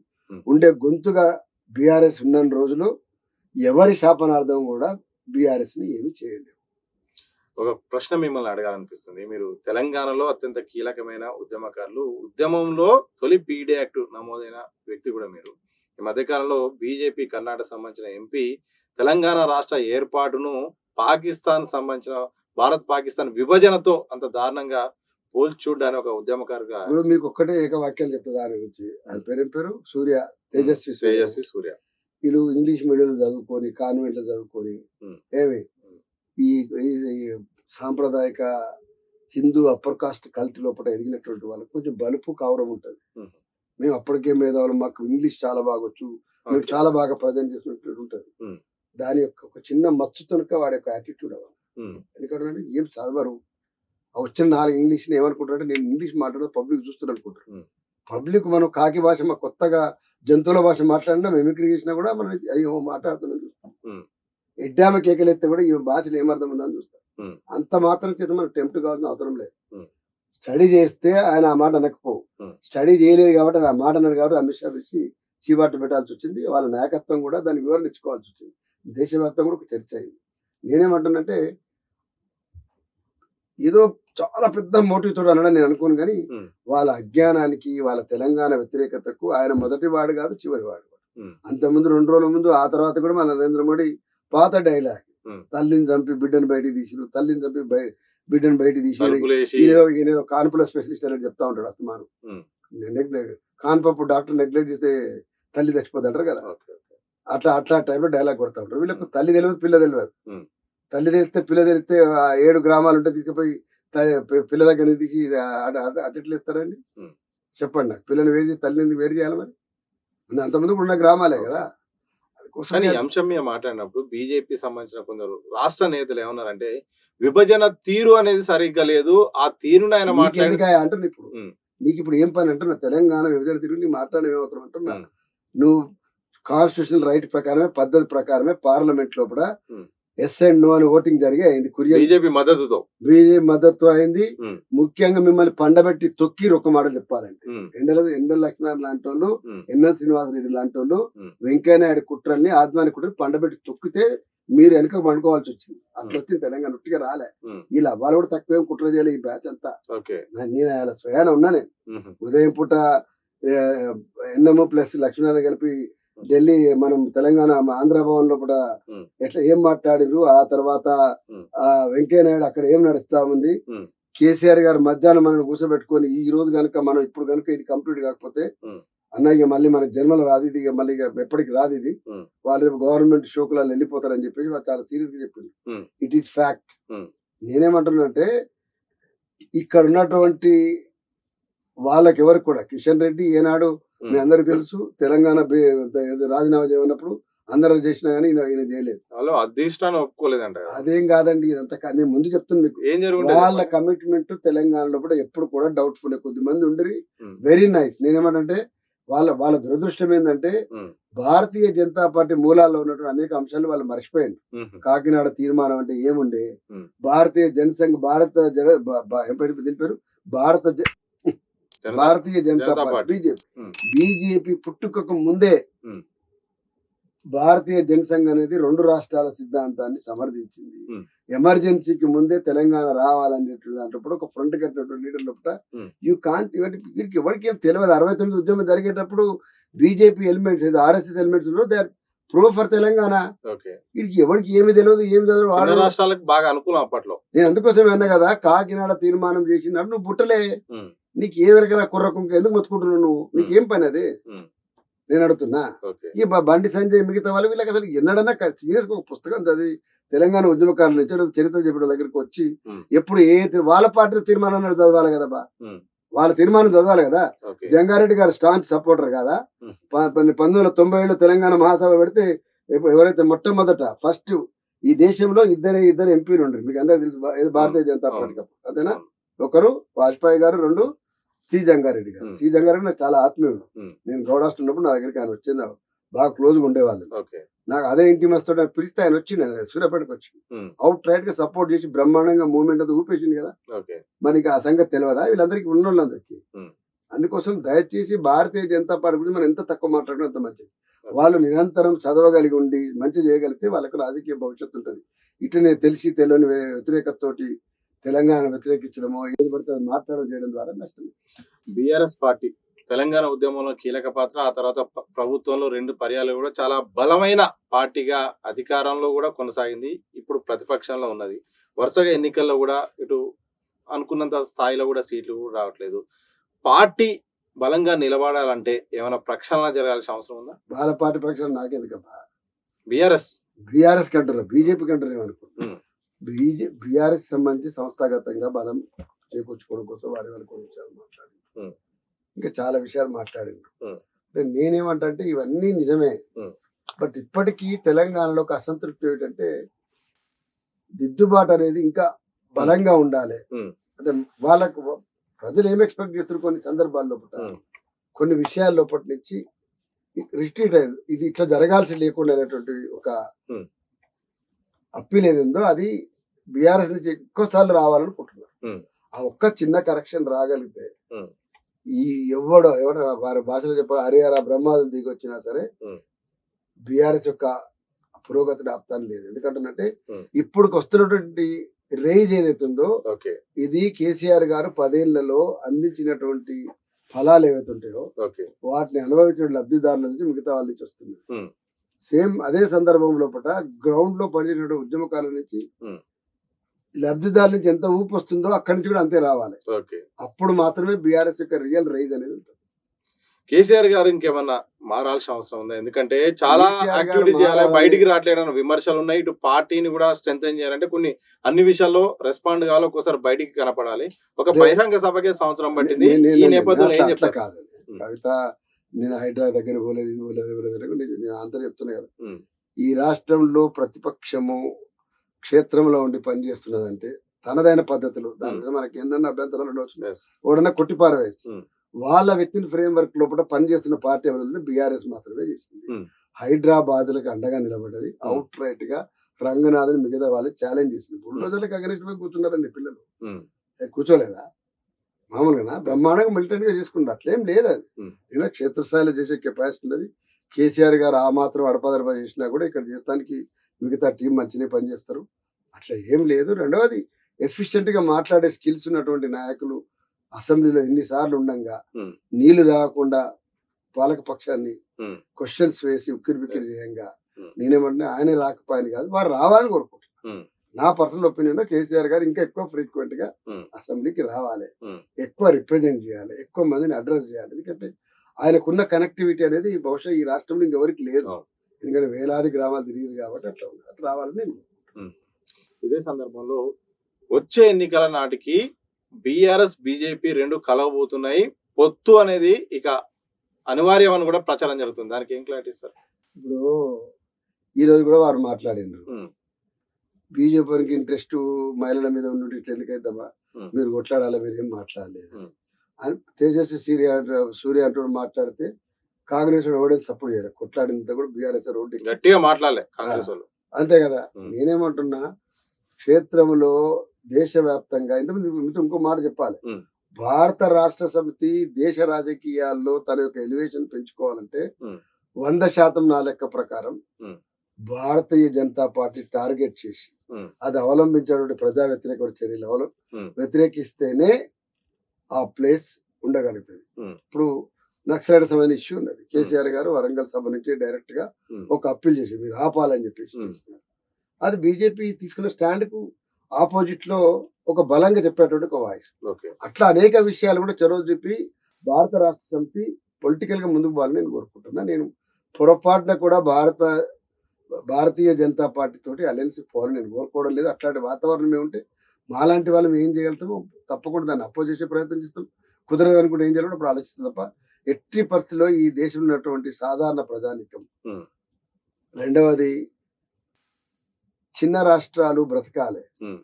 ఉండే గొంతుగా బీఆర్ఎస్ ఉన్న రోజులు ఎవరి శాపనార్థం కూడా బీఆర్ఎస్ ని ఏమి చేయలేదు. ఒక ప్రశ్న మిమ్మల్ని అడగాలనిపిస్తుంది. మీరు తెలంగాణలో అత్యంత కీలకమైన ఉద్యమకారులు, ఉద్యమంలో తొలి పీడీ యాక్ట్ నమోదైన వ్యక్తి కూడా మీరు. ఈ మధ్యకాలంలో బీజేపీ కర్ణాటక సంబంధించిన ఎంపీ తెలంగాణ రాష్ట్ర ఏర్పాటును పాకిస్తాన్ సంబంధించిన భారత్ పాకిస్తాన్ విభజనతో అంత దారుణంగా పోల్చి చూడడానికి ఒక ఉద్యమకారుగా. ఇప్పుడు మీకు ఒక్కటే ఏక వాక్యాలు చెప్తా దాని గురించి. ఆయన పేరు సూర్య, తేజస్వి సూర్య. వీళ్ళు ఇంగ్లీష్ మీడియం చదువుకొని కాన్వెంట్ లో చదువుకొని ఏమి ఈ సాంప్రదాయక హిందూ అప్పర్ కాస్ట్ కల్ట్ లోపల ఎదిగినటువంటి వాళ్ళకి కొంచెం బలుపు కవరం ఉంటుంది. మేము అప్పటికే మేధావులు, మాకు ఇంగ్లీష్ చాలా బాగొచ్చు, మేము చాలా బాగా ప్రజెంట్ చేసినట్టు ఉంటుంది. దాని యొక్క ఒక చిన్న మచ్చుతునక వాడి యొక్క యాటిట్యూడ్ అవ్వాలి. ఎందుకంటే ఏం చదవరు, ఆ వచ్చిన 4 ఇంగ్లీష్ని ఏమనుకుంటారంటే నేను ఇంగ్లీష్ మాట్లాడడం పబ్లిక్ చూస్తున్నారు అనుకుంటారు. ఉమ్. పబ్లిక్ మనం కాకి భాష కొత్తగా జంతువుల భాష మాట్లాడినా మిమిక్రీ చేసినా కూడా మనం అయ్యో మాట్లాడుతున్నాం చూస్తాం. ఉమ్. ఎడ్డామ కేకలెత్తే కూడా ఈ భాషలో ఏమర్థం ఉందని చూస్తాం. ఉమ్. అంత మాత్రం చేత మనం టెంప్ట్ కావాల్సిన అవసరం లేదు. ఉమ్. స్టడీ చేస్తే ఆయన ఆ మాట అనకపోవు. ఉమ్. స్టడీ చేయలేదు కాబట్టి ఆయన ఆ మాట అన్నారు కాబట్టి అమిత్ షా వచ్చి చీవాట్లు పెట్టాల్సి వచ్చింది. వాళ్ళ నాయకత్వం కూడా దాని వివరణ ఇచ్చుకోవాల్సి వచ్చింది. దేశవ్యాప్తంగా కూడా ఒక చర్చ అయింది. నేనేమంటానంటే ఏదో చాలా పెద్ద మోటివ్ తోడు అనడం నేను అనుకోను, కానీ ఉమ్. వాళ్ళ అజ్ఞానానికి వాళ్ళ తెలంగాణ వ్యతిరేకతకు ఆయన మొదటి వాడు కాదు, చివరి వాడు. ఉమ్. అంతకుముందు 2 రోజుల ముందు ఆ తర్వాత కూడా మన నరేంద్ర మోడీ పాత డైలాగ్ ఉమ్. తల్లిని చంపి బిడ్డను బయటికి తీసిరు, తల్లిని చంపి బిడ్డను బయటికి తీసిరు, తలుపులేసి ఈయనేదో కాన్పుల స్పెషలిస్ట్ అని చెప్తా ఉంటాడు అస్తమానం. ఉమ్. కాన్పప్పు డాక్టర్ నెగ్లెక్ట్ చేస్తే తల్లి చచ్చిపోద్ది అంటారు కదా, ఓకే, ఓకే. అట్లా టైంలో డైలాగ్ కొడతా ఉంటారు. వీళ్ళకు తల్లి తెలియదు, పిల్ల తెలియదు. ఉమ్. తల్లి తెలిస్తే పిల్ల తెలిస్తే 7 గ్రామాలు ఉంటే తీసుకుపోయి పిల్ల దగ్గర తీసి అట్లా ఇస్తారండి? ఉమ్. చెప్పండి నాకు. పిల్లని వేసి తల్లిని ఎందుకు వేరు చేయాలి మరి? అంతమంది ఉన్న గ్రామాలే కదా. కానీ ఈ అంశం మీద మాట్లాడినప్పుడు బీజేపీ సంబంధించిన కొందరు రాష్ట్ర నేతలు ఏమన్నారంటే విభజన తీరు అనేది సరిగ్గా లేదు, ఆ తీరును ఆయన మాట్లాడి అంటున్నా ఇప్పుడు ఉమ్. నీకు ఇప్పుడు ఏం పని అంటున్నా? తెలంగాణ విభజన తిరిగి నీ మాట్లాడడం ఏమవుతాం అంటున్నా? ఉమ్. నువ్వు కాన్స్టిట్యూషనల్ రైట్ ప్రకారమే, పద్ధతి ప్రకారమే పార్లమెంట్ లోపల ఉమ్. ఎస్ అండ్ నో అని ఓటింగ్ జరిగి అయింది. బీజేపీ మద్దతుతో బీజేపీ మద్దతు అయింది. ఉమ్. ముఖ్యంగా మిమ్మల్ని పండబెట్టి తొక్కి ఒక మాట చెప్పాలంటే ఉమ్. ఎండల లక్ష్మణ్ లాంటి వాళ్ళు, ఉమ్. ఎన్ఎల్ శ్రీనివాసరెడ్డి లాంటి వాళ్ళు, ఉమ్. వెంకయ్యనాయుడు కుట్రల్ని, ఆద్వాని కుట్రని పండబెట్టి తొక్కితే మీరు వెనక పండుకోవాల్సి వచ్చింది. అట్లా వచ్చింది తెలంగాణ. ఉట్టిగా రాలే. ఉమ్. ఇలా వాళ్ళు కూడా తక్కువేం కుట్ర చేయలే. ఈ బ్యాచ్ అంతా ఓకే. నేను ఆయన స్వయాన ఉన్నా. నేను ఉమ్. ఉదయం పూట ఎన్ఎం ప్లస్ లక్ష్మీనారాయణ కలిపి ఢిల్లీ మనం తెలంగాణ ఆంధ్ర భవన్ లో కూడా ఉమ్. ఎట్లా ఏం మాట్లాడిరు, ఆ తర్వాత ఉమ్. వెంకయ్య నాయుడు అక్కడ ఏం నడుస్తా ఉంది, ఉమ్. కేసీఆర్ గారు మధ్యాహ్నం మనం కూర్చోబెట్టుకొని ఈ రోజు కనుక మనం ఇప్పుడు కనుక ఇది కంప్లీట్ కాకపోతే ఉమ్. అన్నయ్య మళ్ళీ మనకి జన్మలో రాదు ఇది, మళ్ళీ ఎప్పటికి రాదు ఇది, ఉమ్. వాళ్ళు గవర్నమెంట్ షోకులలో వెళ్ళిపోతారని చెప్పేసి వాళ్ళు చాలా సీరియస్ గా చెప్పింది. Um. It is fact. Um. నేనేమంటున్నానంటే ఇక్కడ ఉన్నటువంటి వాళ్ళకి ఎవరికి కూడా కిషన్ రెడ్డి ఏనాడు మీ అందరికి తెలుసు తెలంగాణ రాజీనామా చేయమన్నప్పుడు అందరూ చేసినా గానీ ఈయన చేయలేదు. అధిష్టానం ఒప్పుకోలేదంట. అదేం కాదండి, ఇదంతా నేను ముందు చెప్తున్నాను మీకు. ఏం జరుగుతుంది వాళ్ళ కమిట్మెంట్ తెలంగాణలో కూడా ఎప్పుడు కూడా డౌట్ఫుల్. కొద్దిమంది ఉండరు ఉమ్. Very nice. నేనేమంటే వాళ్ళ దురదృష్టం ఏంటంటే ఉమ్. భారతీయ జనతా పార్టీ మూలాల్లో ఉన్నటువంటి అనేక అంశాలు వాళ్ళు మర్చిపోయింది. ఉమ్. కాకినాడ తీర్మానం అంటే ఏముండే, ఉమ్. భారతీయ జనసంఘ్ దీని పేరు భారతీయ జనతా పార్టీ బీజేపీ పుట్టుకకు ముందే ఉమ్. భారతీయ జనసంఘ్ అనేది 2 రాష్ట్రాల సిద్ధాంతాన్ని సమర్థించింది. ఉమ్. ఎమర్జెన్సీకి ముందే తెలంగాణ రావాలనేటువంటి దాంట్లో ఒక ఫ్రంట్ కట్టినటువంటి లీడర్ లోపల ఉమ్. యూ కాంట్ వీరికి ఎవరికి ఏం తెలియదు. 69 ఉద్యమం జరిగేటప్పుడు BJP elements RSS elements they are pro for Telangana. వీడికి ఎవరికి ఏమి తెలియదు, ఏమి చదవదు. రాష్ట్రాలకు బాగా అనుకూలం అప్పట్లో. నేను అందుకోసం అన్నా కదా, కాకినాడ తీర్మానం చేసినప్పుడు నువ్వు పుట్టలే, నీకు ఏ వరకైనా కుర్ర కుంక ఎందుకు మొత్తుకుంటున్నావు నువ్వు? నీకేం పని అది నేను అడుగుతున్నా. ఈ బండి సంజయ్ మిగతా వాళ్ళు వీళ్ళకి అసలు ఎన్నడన్నా సీరియస్ ఒక పుస్తకం చదివి తెలంగాణ ఉద్యమకారుల నుంచి చరిత్ర చెప్పిన దగ్గరికి వచ్చి ఎప్పుడు వాళ్ళ పార్టీ తీర్మానం చదవాలి కదా బా, వాళ్ళ తీర్మానం చదవాలి కదా. జంగారెడ్డి గారు స్టాంచ్ సపోర్టర్ కదా. 1997లో తెలంగాణ మహాసభ పెడితే ఎవరైతే మొట్టమొదట ఫస్ట్ ఈ దేశంలో ఇద్దరు ఎంపీలు ఉండరు, మీకు అందరూ తెలుసు, భారతీయ జనతా పార్టీ అంతేనా. ఒకరు వాజ్పేయి గారు, 2 సి జంగారెడ్డి గారు. సి జంగారెడ్డి నాకు చాలా ఆత్మీయుడు. నేను గౌడాస్ట్ ఉన్నప్పుడు నా దగ్గరికి ఆయన వచ్చింది, బాగా క్లోజ్ గా ఉండేవాళ్ళు. నాకు అదే ఇంటి మస్తు పిలిస్తే ఆయన వచ్చి సూర్యాపేటకు వచ్చి అవుట్ రైట్ గా సపోర్ట్ చేసి బ్రహ్మాండంగా మూవ్మెంట్ అది ఊపేసింది కదా. మనకి ఆ సంగతి తెలియదా వీళ్ళందరికీ ఉన్న వాళ్ళందరికీ. అందుకోసం దయచేసి భారతీయ జనతా పార్టీ గురించి మనం ఎంత తక్కువ మాట్లాడడం అంత మంచిది. వాళ్ళు నిరంతరం చదవగలిగి ఉండి మంచి చేయగలిగితే వాళ్ళకు రాజకీయ భవిష్యత్తు ఉంటుంది. ఇట్లనే తెలిసి తెలియని వ్యతిరేకతతోటి తెలంగాణ వ్యతిరేకించడమో ఏది పడితే మాట్లాడడం చేయడం ద్వారా నష్టమే. బీఆర్ఎస్ పార్టీ తెలంగాణ ఉద్యమంలో కీలక పాత్ర, ఆ తర్వాత ప్రభుత్వంలో 2 పర్యాలు కూడా చాలా బలమైన పార్టీగా అధికారంలో కూడా కొనసాగింది. ఇప్పుడు ప్రతిపక్షంలో ఉన్నది. వరుసగా ఎన్నికల్లో కూడా ఇటు అనుకున్నంత స్థాయిలో కూడా సీట్లు కూడా రావట్లేదు. పార్టీ బలంగా నిలబడాలంటే ఏమైనా ప్రక్షాళన జరగాల్సిన అవసరం ఉందా? వాళ్ళ పార్టీ ప్రక్షాళన నాకెందుకబ్బా. బీఆర్ఎస్ కంటారు, బీజేపీ కంటారు ఏమనుకుంటున్నారు. బీఆర్ఎస్ సంబంధించి సంస్థాగతంగా బలం చేకూర్చుకోవడం కోసం వారి కొన్ని విషయాలు మాట్లాడింది, ఇంకా చాలా విషయాలు మాట్లాడింది. నేనేమంటే ఇవన్నీ నిజమే, బట్ ఇప్పటికీ తెలంగాణలో ఒక అసంతృప్తి ఏంటంటే దిద్దుబాటు అనేది ఇంకా బలంగా ఉండాలి. అంటే వాళ్ళకు ప్రజలు ఏం ఎక్స్పెక్ట్ చేస్తారు కొన్ని సందర్భాల్లో ఉమ్. కొన్ని విషయాల లోపటి నుంచి రిట్రీట్ అయ్యింది. ఇది ఇట్లా జరగాల్సి లేకుండా అనేటువంటి ఒక ఉమ్. అప్పీల్ ఏది ఉందో అది బీఆర్ఎస్ నుంచి ఎక్కువ సార్లు రావాలనుకుంటున్నారు. ఉమ్. ఆ ఒక్క చిన్న కరెక్షన్ రాగలిగితే ఉమ్. ఈ ఎవడో వారి భాషలో చెప్పాలి హరిహర బ్రహ్మాదులు దిగి వచ్చినా సరే ఉమ్. బీఆర్ఎస్ యొక్క పురోగతిని ఆపుతాను లేదు. ఎందుకంటే ఉమ్. ఇప్పుడు వస్తున్నటువంటి రేంజ్ ఏదైతే ఉందో ఓకే ఇది కేసీఆర్ గారు 10 ఏళ్లలో అందించినటువంటి ఫలాలు ఏవైతే ఉంటాయో ఓకే వాటిని అనుభవించిన లబ్ధిదారుల నుంచి మిగతా వాళ్ళ నుంచి వస్తుంది. ఉమ్. సేమ్ అదే సందర్భంలో గ్రౌండ్ లో పనిచేసిన ఉద్యమకాల నుంచి ఉమ్. లబ్ధిదారుల నుంచి ఎంత ఊపు వస్తుందో అక్కడి నుంచి కూడా అంతే రావాలి. ఓకే అప్పుడు మాత్రమే బీఆర్ఎస్ యొక్క రియల్ రైజ్ అనేది ఉంటుంది. కేసీఆర్ గారు ఇంకేమన్నా మారాల్సిన అవసరం ఉందా? ఎందుకంటే చాలా కేసీఆర్ గారు యాక్టివిటీ చేయాలి, మారాలని- బయటికి రావట్లేదన్న విమర్శలు ఉన్నాయి. ఇటు పార్టీని కూడా స్ట్రెంథెన్ చేయాలంటే కొన్ని అన్ని విషయాల్లో రెస్పాండ్ కావాలి, ఒక్కోసారి బయటికి కనపడాలి. ఒక బహిరంగ సభకే సంవత్సరం పట్టింది. ఈ నేపథ్యంలో ఏం అట్లా చెప్తారు? కాదు కవిత. నేను హైదరాబాద్ దగ్గర పోలేదు, ఇది పోలేదు, నేను అంతా చెప్తున్నా కదా. ఉమ్. ఈ రాష్ట్రంలో ప్రతిపక్షము క్షేత్రంలో ఉండి పనిచేస్తున్నదంటే తనదైన పద్ధతులు, దాని మీద మనకి ఎన్నెన్న అభ్యంతరాలు ఉండవచ్చు, Yes. ఓడన్నా కొట్టిపారవేసి ఉమ్. వాళ్ళ విత్ ఇన్ ఫ్రేమ్ వర్క్ లోపల పనిచేస్తున్న పార్టీ ఎవరైనా బీఆర్ఎస్ మాత్రమే చేసింది. ఉమ్. హైదరాబాద్లకు అండగా నిలబడ్డది. అవుట్ రైట్ గా రంగనాథన్ మిగతా వాళ్ళు ఛాలెంజ్ చేసింది. బుల్డోజర్లకు అగనిస్ట్ పోయి కూర్చున్నారండి పిల్లలు. ఉమ్. కూర్చోలేదా? మామూలుగా బ్రహ్మాండంగా మిలిటెంట్ గా చేసుకుంటారు. అట్లేం లేదు అది. ఉమ్. ఏదైనా క్షేత్రస్థాయిలో చేసే కెపాసిటీ ఉన్నది. కేసీఆర్ గారు ఆ మాత్రం అడపదడప చేసినా కూడా ఇక్కడ చేస్తానికి మిగతా టీం మంచిగా పనిచేస్తారు. అట్లా ఏం లేదు. రెండవది ఎఫిషియెంట్ గా మాట్లాడే స్కిల్స్ ఉన్నటువంటి నాయకులు అసెంబ్లీలో ఎన్నిసార్లు ఉండంగా ఉమ్. నీళ్లు తాగకుండా పాలక పక్షాన్ని ఉమ్. క్వశ్చన్స్ వేసి ఉక్కిరి బిక్కిరి Yes. చేయంగా ఉమ్. నేనేమంటున్నా ఆయనే రాకపోయాను కాదు, వారు రావాలని కోరుకుంటున్నాను. ఉమ్. నా పర్సనల్ ఒపీనియన్ లో కేసీఆర్ గారు ఇంకా ఎక్కువ ఫ్రీక్వెంట్ గా ఉమ్. అసెంబ్లీకి రావాలి, ఉమ్. ఎక్కువ రిప్రజెంట్ చేయాలి, ఎక్కువ మందిని అడ్రస్ చేయాలి. ఎందుకంటే ఆయనకున్న కనెక్టివిటీ అనేది బహుశా ఈ రాష్ట్రంలో ఇంకెవరికి లేదు. అవును. ఎందుకంటే వేలాది గ్రామాలు తిరిగింది కాబట్టి అట్లా ఉంది. అట్లా రావాలని నేను ఇదే సందర్భంలో వచ్చే ఎన్నికల నాటికి బీఆర్ఎస్ బీజేపీ రెండు కలవబోతున్నాయి. పొత్తు అనేది ఇక అనివార్యం అని కూడా ప్రచారం జరుగుతుంది. దానికి ఏం క్లారిటీ సార్? ఇప్పుడు ఈ రోజు కూడా వారు మాట్లాడినారు. ఉమ్. బీజేపీకి ఇంట్రెస్ట్ మహిళల మీద ఉండి ఇట్లా ఎందుకైద్దామా, ఉమ్. మీరు కొట్లాడాలి, మీరు ఏం మాట్లాడలేదు ఉమ్. అని తేజస్వి సూర్య అంటూ మాట్లాడితే కాంగ్రెస్ ఎవడైతే సపోర్ట్ చేయరు. కొట్లాడినంత కూడా బీఆర్ఎస్ రోడ్డు గట్టిగా మాట్లాడలే కాంగ్రెస్ వాళ్ళు. అంతే కదా. ఉమ్. నేనేమంటున్నా, క్షేత్రంలో దేశవ్యాప్తంగా ఇంతకుముందు ఇంకో మాట చెప్పాలి. ఉమ్. భారత రాష్ట్ర సమితి దేశ రాజకీయాల్లో తన యొక్క ఎలివేషన్ పెంచుకోవాలంటే ఉమ్. 100% నా లెక్క ప్రకారం ఉమ్. భారతీయ జనతా పార్టీ టార్గెట్ చేసి ఉమ్. అది అవలంబించేటువంటి ప్రజా వ్యతిరేక చర్యలు ఉమ్. వ్యతిరేకిస్తేనే ఆ ప్లేస్ ఉండగలుగుతుంది. ఉమ్. ఇప్పుడు నక్సలైట్ సంబంధించిన ఇష్యూ ఉన్నది. కేసీఆర్ గారు వరంగల్ సభ నుంచి డైరెక్ట్ గా ఉమ్. ఒక అప్పీల్ చేసి మీరు ఆపాలని చెప్పేసి ఉమ్. చేస్తున్నారు. అది బీజేపీ తీసుకున్న స్టాండ్ కు ఆపోజిట్ లో ఒక బలంగా చెప్పేటువంటి ఒక వాయిస్. ఓకే అట్లా అనేక విషయాలు కూడా చొరవ చెప్పి భారత రాష్ట్ర సమితి పొలిటికల్ గా ముందుకు పోవాలని నేను కోరుకుంటున్నా. నేను పొరపాటున కూడా భారతీయ జనతా పార్టీ తోటి అలయన్స్ పోవాలని నేను కోరుకోవడం లేదు. అట్లాంటి వాతావరణం ఏముంటే మాలాంటి వాళ్ళం ఏం చేయగలుగుతామో తప్పకుండా దాన్ని అపోజ్ చేసే ప్రయత్నం చేస్తాం. కుదరదు అనుకుంటే ఏం చేయాలో అప్పుడు ఆలోచిస్తాం తప్ప ఎట్టి పరిస్థితిలో ఈ దేశంలో ఉన్నటువంటి సాధారణ ప్రజానికం, ఉమ్. రెండవది చిన్న రాష్ట్రాలు బ్రతకాలి, ఉమ్.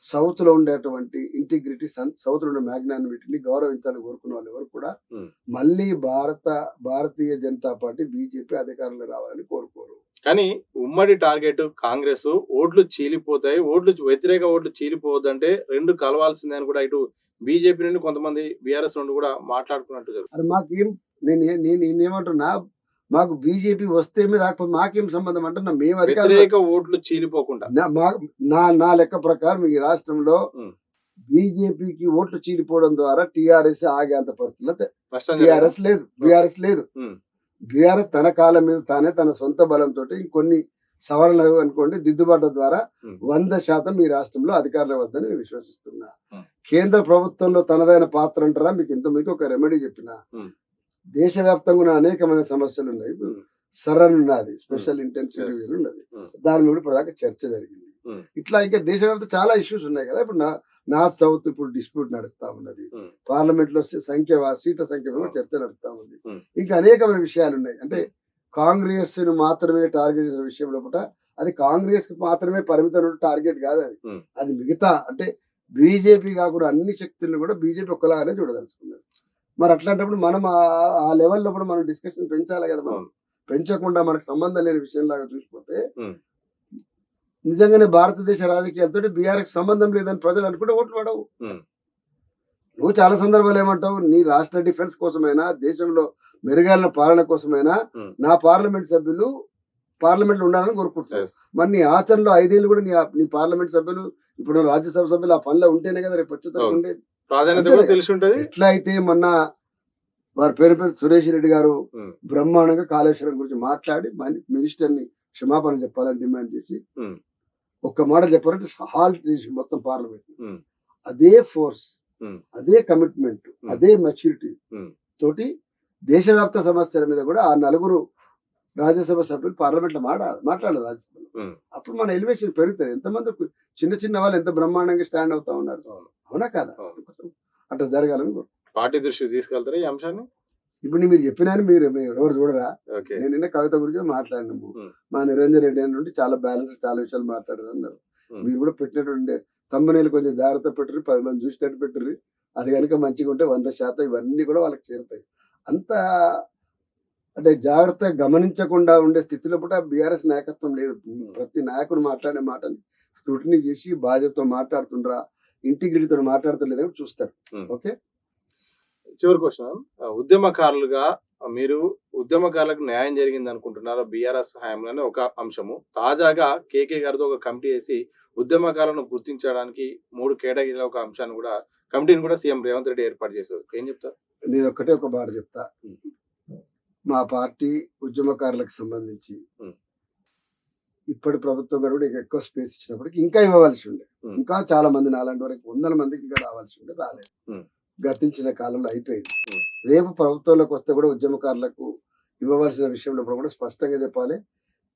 సౌత్ లో ఉండేటువంటి ఇంటిగ్రిటీ, సౌత్ లో ఉండే మ్యాగ్నానిటీని గౌరవించాలని కోరుకున్న వాళ్ళు ఎవరు కూడా ఉమ్. మళ్ళీ భారతీయ జనతా పార్టీ బీజేపీ అధికారంలో రావాలని కోరుకోరు. కానీ ఉమ్మడి టార్గెట్ కాంగ్రెస్ ఓట్లు చీలిపోతాయి, వ్యతిరేక ఓట్లు చీలిపోవద్దంటే రెండు కలవాల్సిందే అని కూడా ఇటు బీజేపీ నుండి కొంతమంది బీఆర్ఎస్ నుండి కూడా మాట్లాడుకున్నట్టు జరుగుతుంది. అది మాకేం నేనేమంటున్నా, మాకు బీజేపీ వస్తేమి రాకపోతే మాకేం సంబంధం అంటున్నా. మేము అధికారం వ్యతిరేక ఓట్లు చీలిపోకుండా నా లెక్క ప్రకారం ఈ రాష్ట్రంలో ఉమ్. బీజేపీకి ఓట్లు చీలిపోవడం ద్వారా టీఆర్ఎస్ ఆగేంత పరిస్థితుల్లో నష్టం బీఆర్ఎస్ లేదు. ఉమ్. బీఆర్ఎస్ తన కాలం మీద తానే తన సొంత బలంతో ఇంకొన్ని సవరణలు అనుకోండి దిద్దుబాటు ద్వారా 100% ఈ రాష్ట్రంలో అధికారులు వద్దని నేను విశ్వసిస్తున్నా. కేంద్ర ప్రభుత్వంలో తనదైన పాత్ర అంటారా, మీకు ఇంతమందికి ఒక రెమెడీ చెప్పిన. దేశవ్యాప్తంగా ఉన్న అనేకమైన సమస్యలు ఉన్నాయి. సరన్ ఉన్నది, స్పెషల్ ఇంటెన్సివ్ ఉన్నది, దాని మీద ప్రధాన చర్చ జరిగింది. ఇట్లా ఇంకా దేశవ్యాప్త చాలా ఇష్యూస్ ఉన్నాయి కదా. ఇప్పుడు నార్త్ సౌత్ ఇప్పుడు డిస్ప్యూట్ నడుస్తా ఉన్నది. పార్లమెంట్ లో సీట్ల సంఖ్య మీద చర్చ నడుస్తా ఉంది. ఇంకా అనేకమైన విషయాలు ఉన్నాయి. అంటే కాంగ్రెస్ ను మాత్రమే టార్గెట్ చేసిన విషయంలో అది కాంగ్రెస్ కి మాత్రమే పరిమితమైన టార్గెట్ కాదు. అది మిగతా అంటే బీజేపీ కాకుండా అన్ని శక్తులను కూడా బీజేపీ ఒక్కలాగానే చూడదలుచుకున్నది. మరి అట్లాంటప్పుడు మనం ఆ లెవెల్లో కూడా మనం డిస్కషన్ పెంచాలి కదా. మనం పెంచకుండా మనకు సంబంధం లేని విషయంలాగా చూసిపోతే నిజంగానే భారతదేశ రాజకీయాలతో బీఆర్ఎస్ సంబంధం లేదని ప్రజలు అనుకుంటే ఓట్లు పడవు. నువ్వు చాలా సందర్భాలు ఏమంటావు, నీ రాష్ట్ర డిఫెన్స్ కోసమైనా దేశంలో మెరుగైన పాలన కోసమైనా నా పార్లమెంట్ సభ్యులు పార్లమెంట్ లో ఉండాలని కోరుకుంటున్నారు. మరి నీ ఆచరణలో 5 ఏళ్ళు కూడా నీ పార్లమెంట్ సభ్యులు ఇప్పుడు రాజ్యసభ సభ్యులు ఆ పనిలో ఉంటేనే కదా రేపు వచ్చేతరం ఉండేది. ఎట్లా అయితే మొన్న వారి పేరు సురేష్ రెడ్డి గారు బ్రహ్మాండంగా కాళేశ్వరం గురించి మాట్లాడి మినిస్టర్ ని క్షమాపణ చెప్పాలని డిమాండ్ చేసి ఒక్క మాట చెప్పారంటే హాల్ట్ చేసి మొత్తం పార్లమెంట్ అదే ఫోర్స్, అదే కమిట్మెంట్, అదే మెచ్యూరిటీ తోటి దేశవ్యాప్త సమస్యల మీద కూడా ఆ 4 రాజ్యసభ సభ్యులు పార్లమెంట్ లో మాట్లాడారు రాజ్యసభలో. అప్పుడు మన ఎలివేషన్ పెరుగుతుంది. ఎంతమంది చిన్న చిన్న వాళ్ళు ఎంత బ్రహ్మాండంగా స్టాండ్ అవుతా ఉన్నారు. అవునా కాదా? అట్లా జరగాలని పార్టీ దృష్టికి తీసుకెళ్తారా ఈ అంశాన్ని? ఇప్పుడు మీరు చెప్పినా మీరు ఎవరు చూడరా? నేను నిన్న కవిత గురించి మాట్లాడినాము. మా నిరంజన్ రెడ్డి అని నుండి చాలా బ్యాలెన్స్ చాలా విషయాలు మాట్లాడారు అన్నారు. మీరు కూడా పెట్టినట్టు తమ్మునేలు కొంచెం జాగ్రత్త పెట్టరు, 10 మంది చూసినట్టు పెట్టరు. అది కనుక మంచిగా ఉంటే 100% ఇవన్నీ కూడా వాళ్ళకి చేరుతాయి. అంత అంటే జాగ్రత్తగా గమనించకుండా ఉండే స్థితిలో కూడా బీఆర్ఎస్ నాయకత్వం లేదు. ప్రతి నాయకుడు మాట్లాడే మాటని స్క్రూటినీ చేసి బాధ్యతతో మాట్లాడుతుండ్రా, ఇంటిగ్రిటీతో మాట్లాడతలేదని చూస్తారు. ఓకే, చివరి క్వశ్చన్, ఉద్యమకారులుగా మీరు ఉద్యమకారులకు న్యాయం జరిగింది అనుకుంటున్నారా బీఆర్ఎస్ హయాంలోనే? ఒక అంశము, తాజాగా కేకే గారితో ఒక కమిటీ వేసి ఉద్యమకారులను గుర్తించడానికి 3 కేటగిరీల ఒక అంశాన్ని కూడా కమిటీని కూడా సీఎం రేవంత్ రెడ్డి ఏర్పాటు చేశారు. ఏం చెప్తారు? నేను ఒక మాట చెప్తా. మా పార్టీ ఉద్యమకారులకు సంబంధించి ఇప్పటి ప్రభుత్వం కూడా ఎక్కువ స్పేస్ ఇచ్చినప్పటికీ ఇంకా ఇవ్వవలసి ఉండే, ఇంకా చాలా మంది నాలాంటి వరకు 100 మందికి ఇంకా రావాల్సి ఉండే, రాలేదు. గతించిన కాలంలో అయిపోయింది. రేపు ప్రభుత్వంలోకి వస్తే కూడా ఉద్యమకారులకు ఇవ్వవలసిన విషయంలో కూడా స్పష్టంగా చెప్పాలి.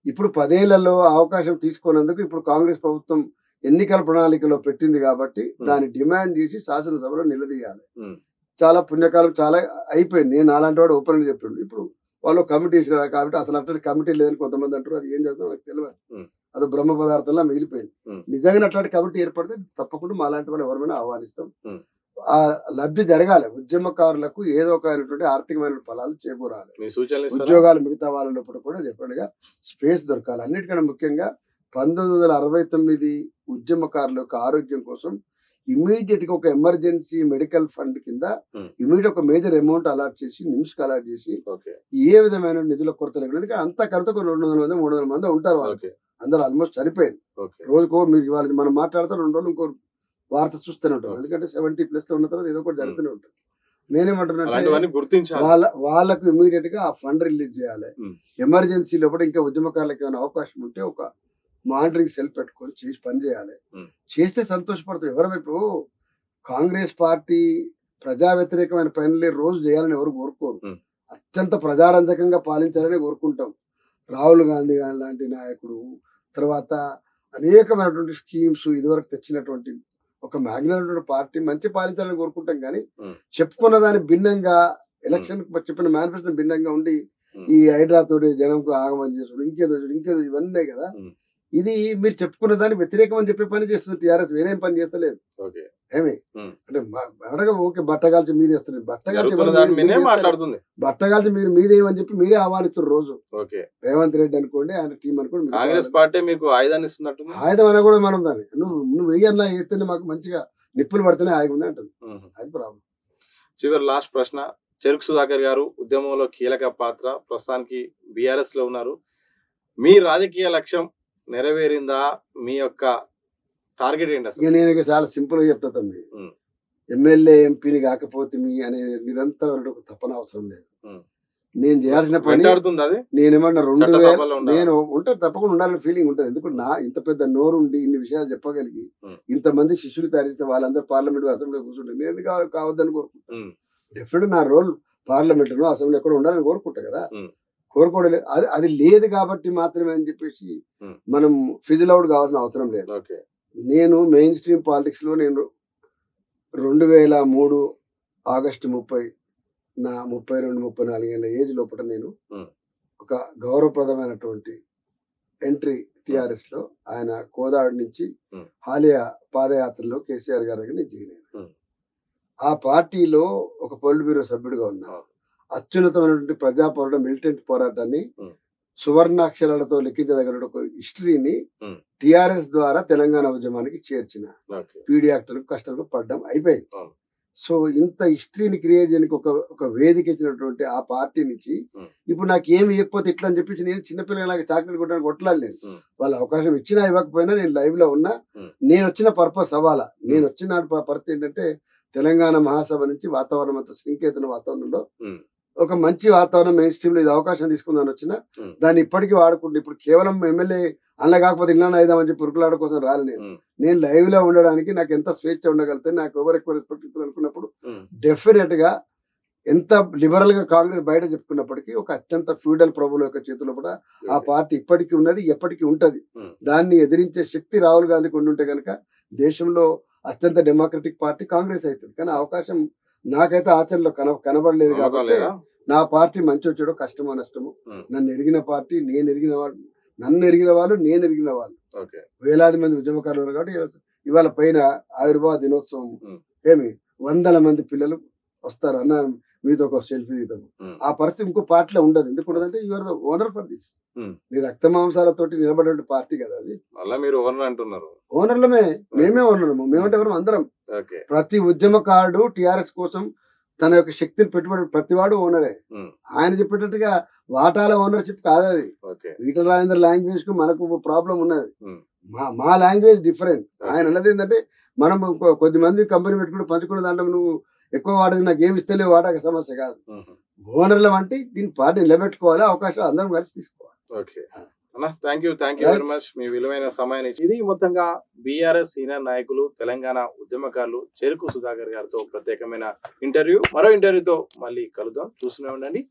ఇప్పుడు 10 ఏళ్లలో అవకాశం తీసుకున్నందుకు ఇప్పుడు కాంగ్రెస్ ప్రభుత్వం ఎన్నికల ప్రణాళికలో పెట్టింది కాబట్టి దాన్ని డిమాండ్ చేసి శాసనసభలో నిలదీయాలి. చాలా పుణ్యకాలం చాలా అయిపోయింది. నేను అలాంటి వాడు ఓపెన్ చెప్పాడు. ఇప్పుడు వాళ్ళు కమిటీ ఇచ్చినారు కాబట్టి అసలు అట్లాంటి కమిటీ లేదని కొంతమంది అంటారు. అది ఏం జరుగుతుందో నాకు తెలియదు. అది బ్రహ్మ పదార్థంలా మిగిలిపోయింది. నిజంగా అట్లాంటి కమిటీ ఏర్పడితే తప్పకుండా మా లాంటి వాళ్ళు ఎవరైనా ఆహ్వానిస్తాం. ఆ లబ్ధి జరగాలి. ఉద్యమకారులకు ఏదో ఒక ఆర్థికమైన ఫలాలు చేకూరాలి. ఉద్యోగాలు మిగతా వాళ్ళ లోపల కూడా చెప్పినట్టుగా స్పేస్ దొరకాలి. అన్నిటికన్నా ముఖ్యంగా 1969 ఉద్యమకారుల యొక్క ఆరోగ్యం కోసం ఇమీడియట్ గా ఒక ఎమర్జెన్సీ మెడికల్ ఫండ్ కింద ఇమీడియట్ ఒక మేజర్ అమౌంట్ అలాట్ చేసి నిమ్స్ కి అలాట్ చేసి ఏ విధమైన నిధుల కొరత లేకుండా అంతా కలిసి ఒక 200 మంది 300 మంది ఉంటారు. వాళ్ళకి అందరూ ఆల్మోస్ట్ చనిపోయింది. రోజుకో మీరు ఇవాళ మనం మాట్లాడితే 2 రోజులు ఇంకో వార్త చూస్తూనే ఉంటాం. ఎందుకంటే 70+ లో ఉన్న తర్వాత ఏదో ఒకటి జరుగుతూనే ఉంటుంది. నేనేమంటున్నా, వాళ్ళకు ఇమీడియట్ గా ఆ ఫండ్ రిలీజ్ చేయాలి. ఎమర్జెన్సీ లోపల ఇంకా ఉద్యమకారులకు ఏమైనా అవకాశం ఉంటే ఒక మానిటరింగ్ సెల్ పెట్టుకొని చేసి పని చేయాలి. చేస్తే సంతోషపడతాం. ఎవరైపు కాంగ్రెస్ పార్టీ ప్రజా వ్యతిరేకమైన పనులే రోజు చేయాలని ఎవరు కోరుకోరు. అత్యంత ప్రజారంజకంగా పాలించాలని కోరుకుంటాం. రాహుల్ గాంధీ లాంటి నాయకుడు, తర్వాత అనేకమైనటువంటి స్కీమ్స్ ఇదివరకు తెచ్చినటువంటి ఒక మ్యాగ్నెట్ పార్టీ మంచి పాలించాలని కోరుకుంటాం. కానీ చెప్పుకున్న దాని భిన్నంగా ఎలక్షన్ చెప్పిన మేనిఫెస్టో భిన్నంగా ఉండి ఈ హైడ్రా తోటి జనంకు ఆగమని చేసుడు ఇంకేదో ఇవన్నీ కదా. ఇది మీరు చెప్పుకున్న దాన్ని వ్యతిరేకం అని చెప్పే పని చేస్తుంది టీఆర్ఎస్. వేరేం పని చేస్తలేదు. ఏమి అంటే ఓకే బట్టగాల్చి మీదే వస్తుంది. బట్టగాల్చి మీరు మీదేమని చెప్పి మీరే ఆహ్వానిస్తారు రోజు. రేవంత్ రెడ్డి అనుకోండి, ఆయన టీం అనుకోండి. కాంగ్రెస్ పార్టీ మీకు ఆయుధాన్ని ఇస్తున్నట్టు. ఆయుధం అన్నా కూడా మనం దాన్ని నువ్వు వెయ్యన్నా వేస్తేనే మాకు మంచిగా నిప్పులు పడితేనే ఆగి ఉంది అంటుంది. అది ప్రాబ్లం. చివరి లాస్ట్ ప్రశ్న, చెరుకు సుధాకర్ గారు ఉద్యమంలో కీలక పాత్ర, ప్రస్తుతానికి బీఆర్ఎస్ లో ఉన్నారు. మీ రాజకీయ లక్ష్యం నెరవేరిందా? మీ యొక్క టార్గెట్ ఏంటి అసలు? నేను చాలా సింపుల్ గా చెప్తా తమ్మి. ఎమ్మెల్యే ఎంపీని కాకపోతే మీ అనే నిరంతరం తప్పన అవసరం లేదు. నేను చేయాల్సిన పని నేనేమన్నా 2000 నేను ఉంటే తప్పకుండా ఉండాలని ఫీలింగ్ ఉంటుంది. ఎందుకంటే నా ఇంత పెద్ద నోరుండి ఇన్ని విషయాలు చెప్పగలిగి ఇంతమంది శిష్యులు తయారిస్తే వాళ్ళందరూ పార్లమెంట్ అసెంబ్లీలో కూర్చుంటే నేను ఎందుకు కావద్దని కోరుకుంటాను. డెఫినెట్ నా రోల్ పార్లమెంట్ లో అసెంబ్లీ ఎక్కడ ఉండాలని కోరుకుంటా కదా. కోరుకోవడం అది లేదు కాబట్టి మాత్రమే అని చెప్పేసి మనం ఫిజిల్ అవుట్ కావాల్సిన అవసరం లేదు. నేను మెయిన్ స్ట్రీమ్ పాలిటిక్స్ లో నేను 2003 ఆగస్టు 30 నా 32-34 ఏళ్ళ ఏజ్ లోపల నేను ఒక గౌరవప్రదమైనటువంటి ఎంట్రీ టిఆర్ఎస్ లో ఆయన కోదాడు నుంచి Hmm. హాలియా పాదయాత్రలో కేసీఆర్ గారి దగ్గర నేను జాయిన్ అయ్యాను. Hmm. ఆ పార్టీలో ఒక పొలిట్ బ్యూరో సభ్యుడిగా ఉన్నా. Oh. అత్యున్నతమైనటువంటి ప్రజాపోరాట మిలిటెంట్ పోరాటాన్ని Hmm. సువర్ణాక్షరాలతో లెక్కించదగిన ఒక హిస్టరీని Hmm. టిఆర్ఎస్ ద్వారా తెలంగాణ ఉద్యమానికి చేర్చిన ఓకే. పీడీ యాక్టర్లకు కష్టాలకు పడ్డం అయిపోయింది. అవును. సో ఇంత హిస్టరీని క్రియేట్ చేయడానికి ఒక వేదిక ఇచ్చినటువంటి ఆ పార్టీ నుంచి Hmm. ఇప్పుడు నాకు ఏమి ఇవ్వకపోతే ఇట్లా అని చెప్పి నేను చిన్నపిల్లలకి చాక్లెట్ కొట్టడానికి కొట్టలేదు. Hmm. వాళ్ళు అవకాశం ఇచ్చినా ఇవ్వకపోయినా నేను లైవ్ లో ఉన్నా. Hmm. నేను వచ్చిన పర్పస్ అవ్వాలా. నేను వచ్చిన పరిస్థితి ఏంటంటే తెలంగాణ మహాసభ నుంచి వాతావరణం అంతా సింకేతున్న వాతావరణంలో Hmm. ఒక మంచి వాతావరణం మెయిన్ స్ట్రీమ్ లో ఇది అవకాశం తీసుకుందాని వచ్చిన Hmm. దాన్ని ఇప్పటికీ వాడుకుంటే ఇప్పుడు కేవలం ఎమ్మెల్యే అలా కాకపోతే ఇళ్ళ అయిదామని చెప్పి ఉరుకులాడ కోసం రాలి నేను. Hmm. నేను లైవ్ లో ఉండడానికి నాకు ఎంత స్వేచ్ఛ ఉండగలితే నాకు ఎవరు ఎక్కువ రెస్పెక్ట్ ఇస్తారు అనుకున్నప్పుడు Hmm. డెఫినెట్ గా ఎంత లిబరల్ గా కాంగ్రెస్ బయట చెప్పుకున్నప్పటికీ ఒక అత్యంత ఫ్యూడల్ ప్రభుల యొక్క చేతిలో కూడా ఆ పార్టీ ఇప్పటికీ ఉన్నది, ఎప్పటికీ ఉంటది. Hmm. దాన్ని ఎదిరించే శక్తి రాహుల్ గాంధీకి ఉండుంటే కనుక దేశంలో అత్యంత డెమోక్రటిక్ పార్టీ కాంగ్రెస్ అవుతుంది. కానీ ఆ అవకాశం నాకైతే ఆచరణలో కనబడలేదు. నమ్మకం కాబట్టి లేదా? నా పార్టీ మంచి వచ్చాడో కష్టమో నష్టమో Hmm. నన్ను ఎరిగిన పార్టీ, నేను ఎరిగిన వాళ్ళు, నన్ను ఎరిగిన వాళ్ళు, నేను ఎరిగిన వాళ్ళు ఓకే. వేలాది మంది ఉద్యమకారులు ఉన్నారు. కాబట్టి ఇవాళ పైన ఆవిర్భావ దినోత్సవం Hmm. ఏమి వందల మంది పిల్లలు వస్తారు అన్న మీతో ఒక సెల్ఫీ దిగుతాము. Hmm. ఆ పరిస్థితి ఇంకో పార్టీలో ఉండదు. ఎందుకు ఉండదంటే you are the owner for this. Hmm. నీ రక్త మాంసాలతోటి నిలబడే పార్టీ కదా అది. మళ్ళా మీరు ఎవరిని అంటున్నారు? ఓనర్లమే, మేమే ఓనర్లము. మేమంటే ఎవరు అందరం. ఓకే. ప్రతి ఉద్యమకారుడు టిఆర్ఎస్ కోసం తన యొక్క శక్తిని పెట్టుబడి ప్రతివాడు ఓనరే. Hmm. ఆయన చెప్పేటట్టుగా వాటాల ఓనర్షిప్ కాదు అది. ఓకే. ఈటల రాజేందర్ లాంగ్వేజ్ కు మనకు ప్రాబ్లం ఉన్నది. Hmm. మా లాంగ్వేజ్ డిఫరెంట్. ఆయన అన్నది ఏంటంటే మనం కొద్ది మంది కంపెనీ పెట్టుకుని పంచుకున్న దాంట్లో నువ్వు ఎక్కువ వాడేది నాకు ఏమి ఇస్తలేవు వాటాక సమస్య కాదు. Hmm. ఓనర్లం అంటే దీని పార్టీ నిలబెట్టుకోవాలి, అవకాశాలు అందరం కలిసి తీసుకోవాలి. ఓకే అన్న, థ్యాంక్ యూ వెరీ మచ్ మీ విలువైన సమయాన్ని ఇచ్చి. ఇది మొత్తంగా బీఆర్ఎస్ సీనియర్ నాయకులు, తెలంగాణ ఉద్యమకారులు చెరుకు సుధాకర్ గారితో ప్రత్యేకమైన ఇంటర్వ్యూ. మరో ఇంటర్వ్యూతో మళ్ళీ కలుద్దాం. చూస్తూనే ఉండండి